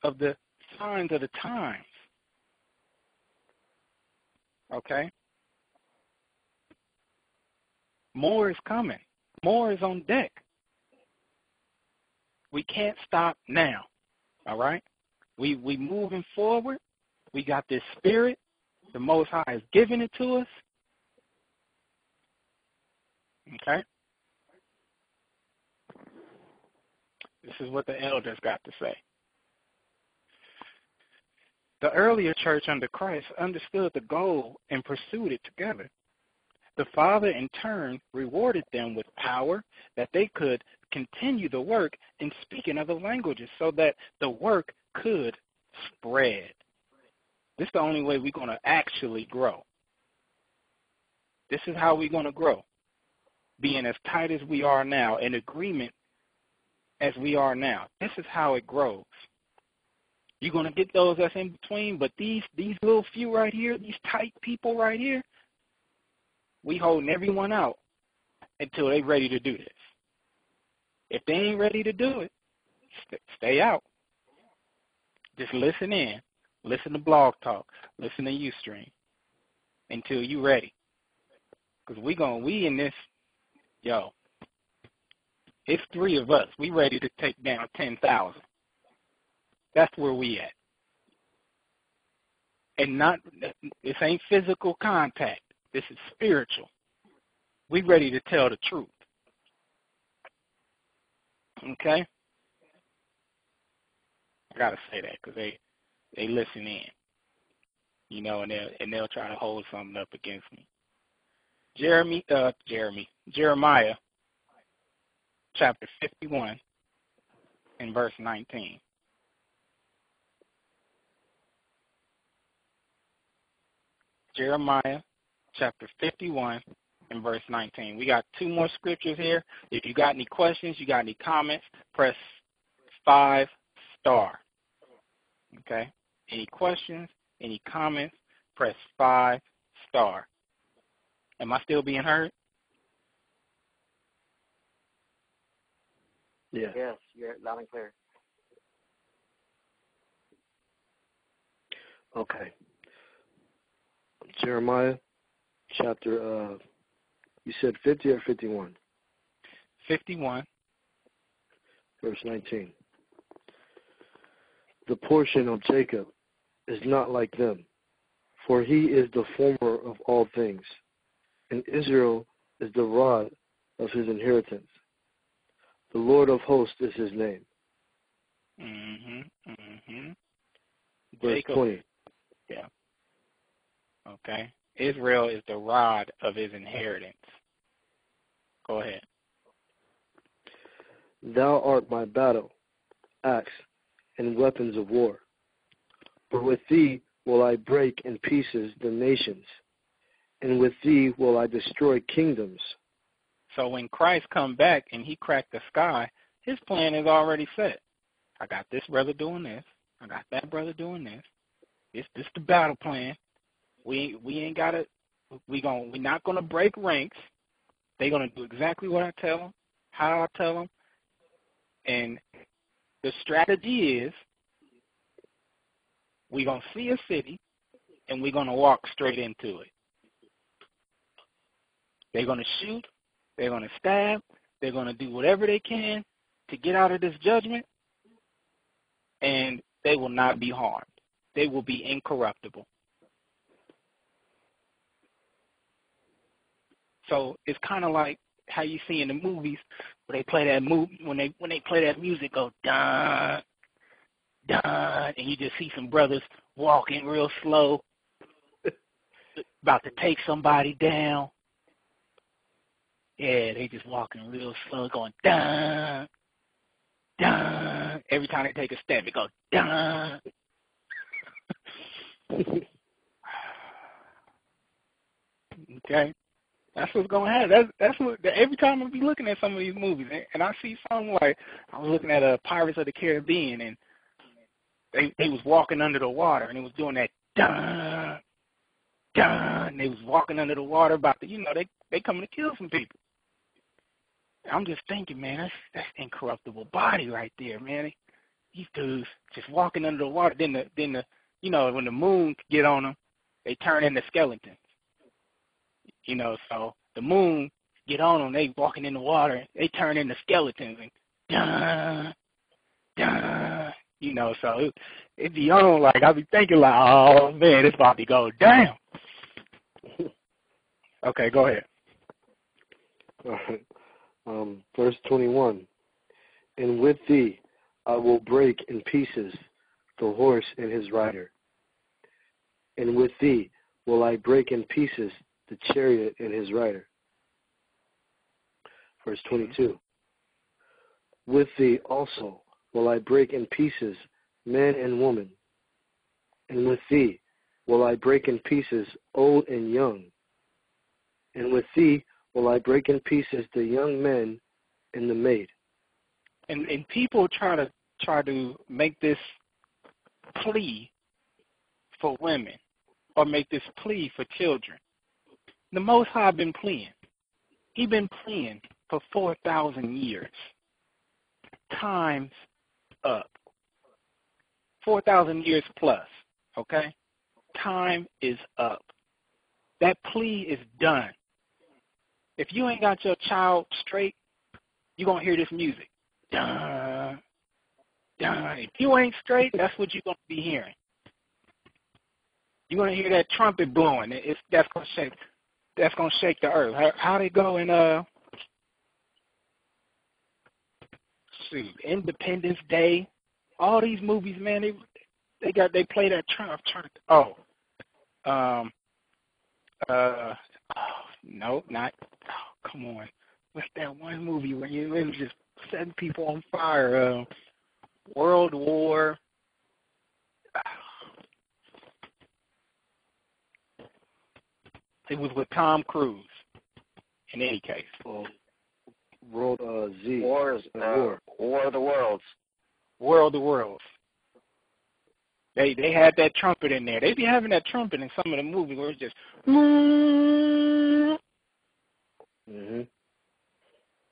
of the signs of the times Okay? More is coming. More is on deck. We can't stop now. All right? We moving forward. We got this spirit. The Most High is giving it to us. Okay? This is what the elders got to say. The earlier church under Christ understood the goal and pursued it together. The Father, in turn, rewarded them with power that they could continue the work in speaking other languages so that the work could spread. This is the only way we're going to actually grow. This is how we're going to grow. Being as tight as we are now, in agreement as we are now. This is how it grows. You're going to get those that's in between, but these little few right here, these tight people right here, we holding everyone out until they're ready to do this. If they ain't ready to do it, stay out. Just listen in. Listen to Blog Talk. Listen to Ustream until you ready. Because we in this, it's 3 of us. We ready to take down 10,000. That's where we at. And this ain't physical contact. This is spiritual. We ready to tell the truth. Okay? I got to say that because they listen in, and they'll try to hold something up against me. Jeremiah, chapter 51, and verse 19. Jeremiah, chapter 51, and verse 19. We got 2 more scriptures here. If you got any questions, you got any comments, press 5 star. Okay? Any questions, any comments, press 5 star. Am I still being heard? Yeah. Yes, you're loud and clear. Okay. Jeremiah, chapter, you said 50 or 51? 51. Verse 19. The portion of Jacob is not like them, for he is the former of all things, and Israel is the rod of his inheritance. The Lord of hosts is his name. Verse Jacob, 20. Yeah. Okay. Israel is the rod of his inheritance. Go ahead. Thou art my battle, axe, and weapons of war. For with thee will I break in pieces the nations, and with thee will I destroy kingdoms. So when Christ come back and he cracked the sky, his plan is already set. I got this brother doing this. I got that brother doing this. This the battle plan. We ain't got to. We're not gonna break ranks. They're gonna do exactly what I tell them, how I tell them, and the strategy is we're gonna see a city and we're gonna walk straight into it. They're gonna shoot. They're gonna stab. They're gonna do whatever they can to get out of this judgment, and they will not be harmed. They will be incorruptible. So it's kind of like how you see in the movies where they play that when they play that music, go dun dun, and you just see some brothers walking real slow, about to take somebody down. Yeah, they just walking real slow, going dun dun. Every time they take a step, it goes dun. Okay. That's what's going to happen. That's what every time I be looking at some of these movies, and I see something like I was looking at Pirates of the Caribbean, and they was walking under the water, and it was doing that dun dun. They was walking under the water about to, they coming to kill some people. I'm just thinking, man, that's incorruptible body right there, man. These dudes just walking under the water. Then the when the moon get on them, they turn into skeletons. You know, so the moon get on them, they walking in the water, they turn into skeletons and dun, dun, you know, so it be on like I be thinking like, oh man, it's about to go down. Okay, go ahead. All right. Verse 21. And with thee I will break in pieces the horse and his rider. And with thee will I break in pieces the chariot and his rider. Verse 22. With thee also will I break in pieces men and women. And with thee will I break in pieces old and young. And with thee will I break in pieces the young men and the maid. And people try to make this plea for women or make this plea for children. The Most High been pleading. He been pleading for 4,000 years. Time's up. 4,000 years plus, okay? Time is up. That plea is done. If you ain't got your child straight, you're going to hear this music. Dun, dun. If you ain't straight, that's what you're going to be hearing. You're going to hear that trumpet blowing. That's going to shake the earth. How they go in Independence Day, all these movies, man, they play that trumpet. Oh, no, not. Oh, come on. What's that one movie where you was just setting people on fire? World War. It was with Tom Cruise. In any case. World Z. War of the Worlds. War of the Worlds. They had that trumpet in there. They be having that trumpet in some of the movies where it's just. Mm-hmm.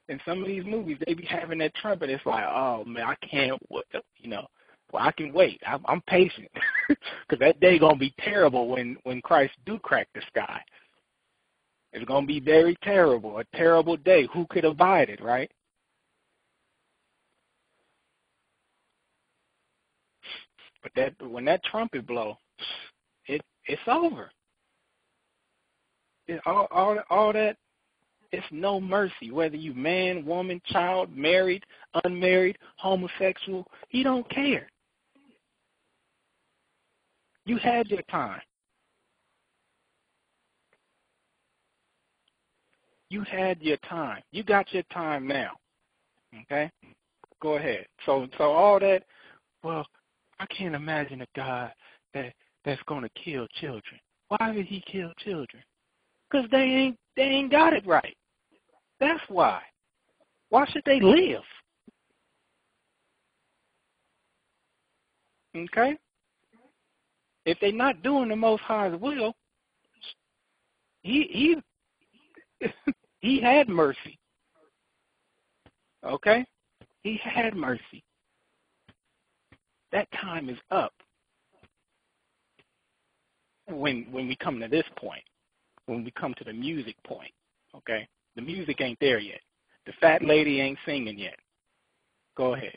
In some of these movies, they be having that trumpet. It's like, oh man, I can't. You know, well, I can wait. I'm patient because that day gonna be terrible when Christ do crack the sky. It's gonna be very terrible, a terrible day. Who could abide it, right? But when that trumpet blow, it's over. All that. It's no mercy, whether you man, woman, child, married, unmarried, homosexual. He don't care. You had your time. You had your time. You got your time now. Okay? Go ahead. So all that, well, I can't imagine a God that's going to kill children. Why would he kill children? Because they ain't got it right. That's why. Why should they live? Okay? If they're not doing the Most High's will, he had mercy. Okay? He had mercy. That time is up. When we come to this point, when we come to the music point, okay? The music ain't there yet. The fat lady ain't singing yet. Go ahead.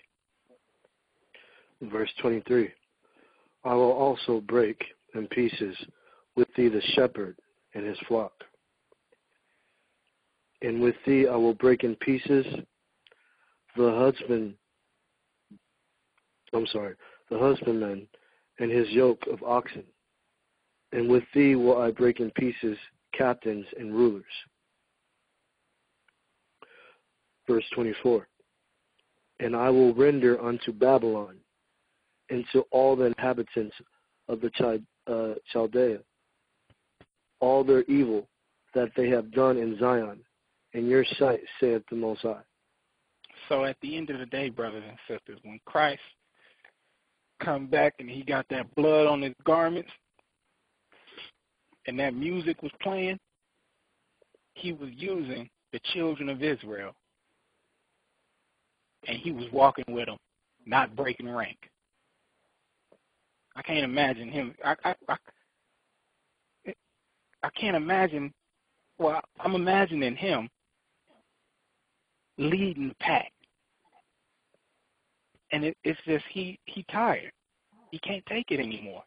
Verse 23. I will also break in pieces with thee the shepherd and his flock. And with thee I will break in pieces the husbandman and his yoke of oxen. And with thee will I break in pieces captains and rulers. Verse 24. And I will render unto Babylon and to all the inhabitants of the Chaldea all their evil that they have done in Zion, in your sight, saith the Most High. So at the end of the day, brothers and sisters, when Christ come back and he got that blood on his garments and that music was playing, he was using the children of Israel. And he was walking with them, not breaking rank. I can't imagine him. I can't imagine. Well, I'm imagining him leading the pack, and it's just he tired. He can't take it anymore.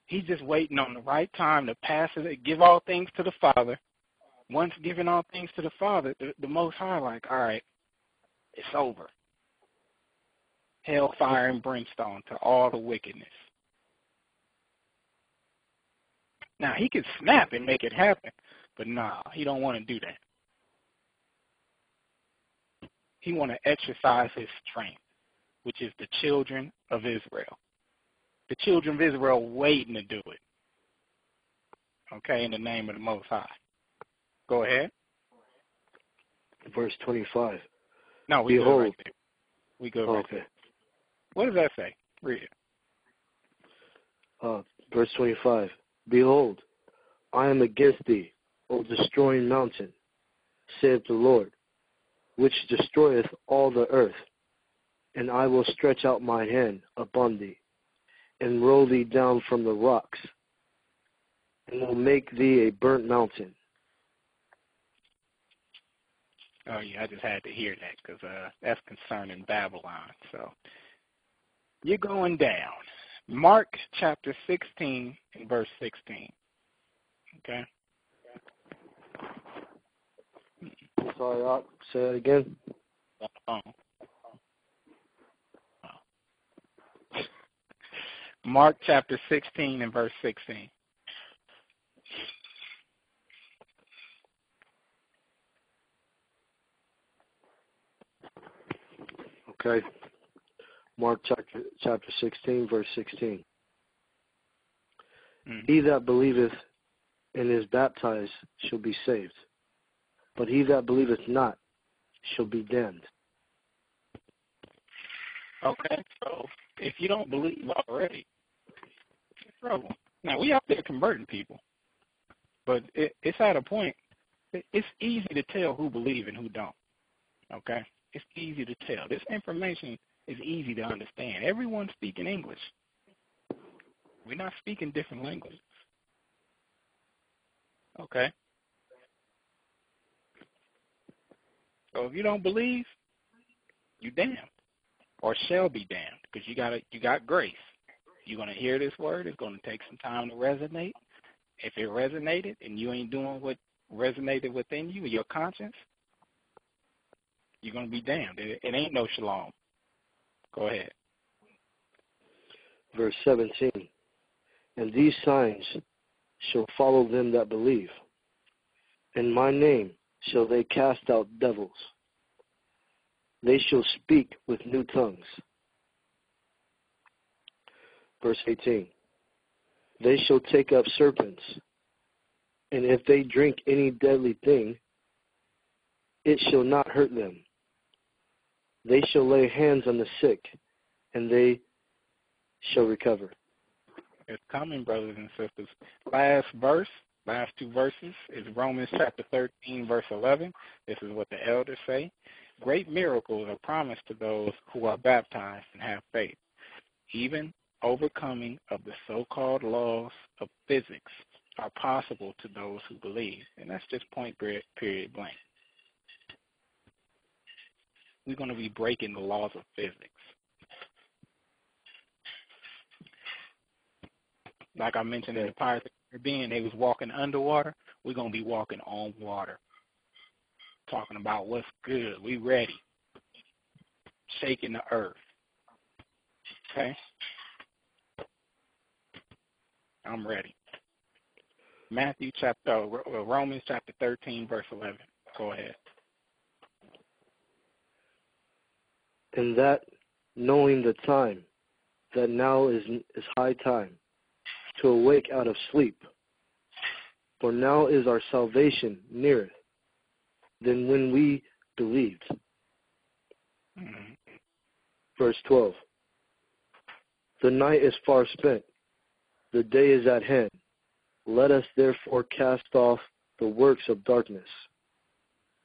He's just waiting on the right time to pass it, give all things to the Father. Once giving all things to the Father, the Most High, like, all right, it's over. Hellfire and brimstone to all the wickedness. Now, he could snap and make it happen, but nah, he don't want to do that. He want to exercise his strength, which is the children of Israel. The children of Israel waiting to do it. Okay, in the name of the Most High. Go ahead. Verse 25. No, we go right there. We go right okay. there. What does that say? Read it. Verse 25. Behold, I am against thee, O destroying mountain, saith the Lord, which destroyeth all the earth, and I will stretch out my hand upon thee, and roll thee down from the rocks, and will make thee a burnt mountain. Oh, yeah, I just had to hear that because that's concerning Babylon. So you're going down. Mark chapter 16 and verse 16. Okay? Sorry, say that again. Mark chapter 16 and verse 16. Okay. Mark chapter 16, verse 16. He that believeth and is baptized shall be saved, but he that believeth not shall be damned. Okay, so if you don't believe already, it's trouble. Now, we out there converting people, but it's at a point, it's easy to tell who believe and who don't, okay? It's easy to tell. This information is easy to understand. Everyone's speaking English. We're not speaking different languages. Okay? So if you don't believe, you're damned, or shall be damned, because you got grace. You're going to hear this word. It's going to take some time to resonate. If it resonated and you ain't doing what resonated within you, your conscience, you're going to be damned. It ain't no shalom. Go ahead. Verse 17. And these signs shall follow them that believe. In my name shall they cast out devils. They shall speak with new tongues. Verse 18. They shall take up serpents, and if they drink any deadly thing, it shall not hurt them. They shall lay hands on the sick, and they shall recover. It's coming, brothers and sisters. Last two verses is Romans chapter 13, verse 11. This is what the elders say. Great miracles are promised to those who are baptized and have faith. Even overcoming of the so-called laws of physics are possible to those who believe. And that's just point period blank. We're going to be breaking the laws of physics. Like I mentioned in the Pirates of the Caribbean, they was walking underwater. We're going to be walking on water. Talking about what's good. We ready. Shaking the earth. Okay? I'm ready. Romans chapter 13, verse 11. Go ahead. And that, knowing the time, that now is high time to awake out of sleep. For now is our salvation nearer than when we believed. Mm-hmm. Verse 12. The night is far spent. The day is at hand. Let us therefore cast off the works of darkness.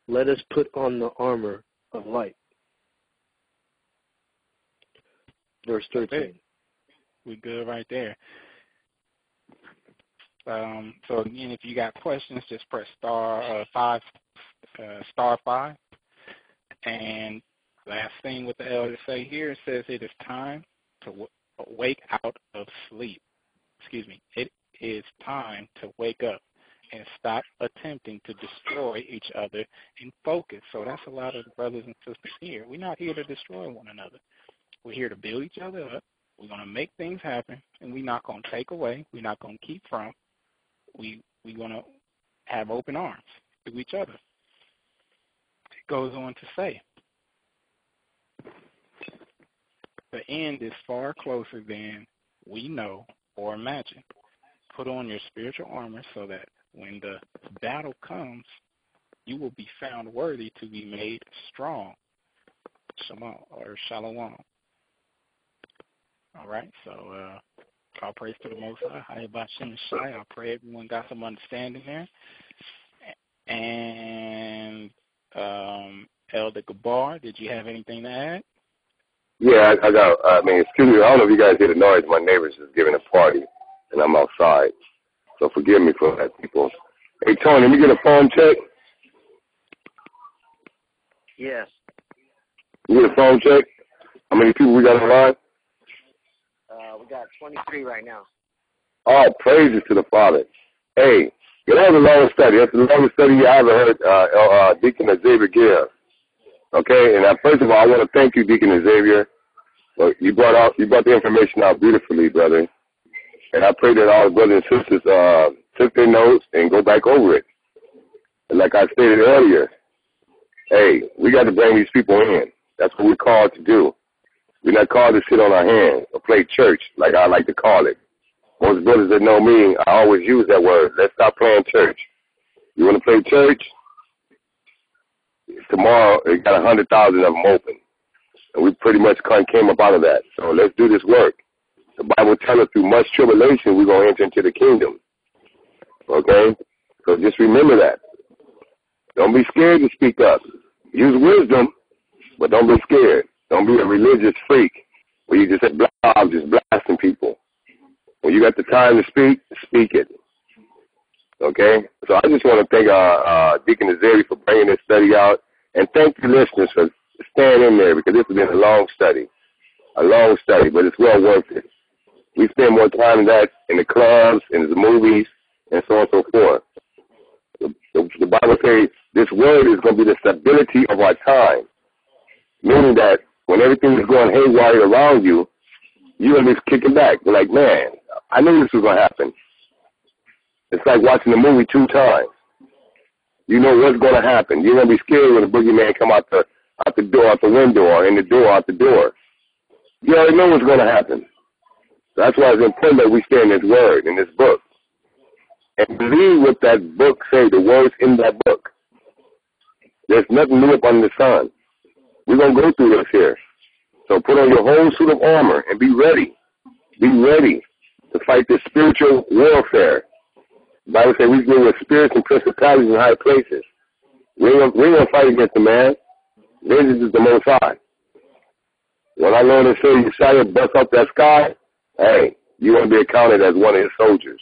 Let us put on the armor of light. Verse 13. We good right there. So again, if you got questions, just press *5. And last thing what the elders say here, it says it is time to wake out of sleep. Excuse me. It is time to wake up and stop attempting to destroy each other and focus. So that's a lot of the brothers and sisters here. We're not here to destroy one another. We're here to build each other up. We're going to make things happen, and we're not going to take away. We're not going to keep from. We're going to have open arms to each other. It goes on to say, the end is far closer than we know or imagine. Put on your spiritual armor so that when the battle comes, you will be found worthy to be made strong. Shalom or shalom. All right, so all praise to the Most High. Bahasham. I pray everyone got some understanding there. And Elder Gabar, did you have anything to add? Yeah, excuse me, I don't know if you guys hear the noise. My neighbor's just giving a party, and I'm outside. So forgive me for that, people. Hey, Tony, let me get a phone check. Yes. You get a phone check? How many people we got on the line? We got 23 right now. All praises to the Father. Hey, that was a long study. That's the longest study I ever heard Deacon Xavier give. Okay, and first of all, I want to thank you, Deacon Xavier. You brought the information out beautifully, brother. And I pray that all the brothers and sisters took their notes and go back over it. And like I stated earlier, hey, we got to bring these people in. That's what we're called to do. We're not called to sit on our hands or play church, like I like to call it. Most brothers that know me, I always use that word. Let's stop playing church. You want to play church? Tomorrow, we got 100,000 of them open. And we pretty much came up out of that. So let's do this work. The Bible tells us through much tribulation, we're going to enter into the kingdom. Okay? So just remember that. Don't be scared to speak up. Use wisdom, but don't be scared. Don't be a religious freak where you just say, blah, just blasting people. When you got the time to speak it. Okay? So I just want to thank Deacon Xavier for bringing this study out. And thank the listeners for staying in there because this has been a long study, but it's well worth it. We spend more time in that in the clubs, in the movies, and so on and so forth. The Bible says this word is going to be the stability of our time, meaning that when everything is going haywire around you, you're going to be kicking back. You're like, man, I knew this was going to happen. It's like watching a movie 2 times. You know what's going to happen. You're going to be scared when the boogeyman come out the door, out the window, or in the door, out the door. You already know what's going to happen. That's why it's important that we stay in this word, in this book. And believe what that book says, the words in that book. There's nothing new up under the sun. We're going to go through this here. So put on your whole suit of armor and be ready. Be ready to fight this spiritual warfare. The Bible says we deal with spirits and principalities in high places. We ain't going to fight against the man. Vengeance is the Most High. When I learned to say YASHAYA bust up that sky, hey, you want to be accounted as one of his soldiers.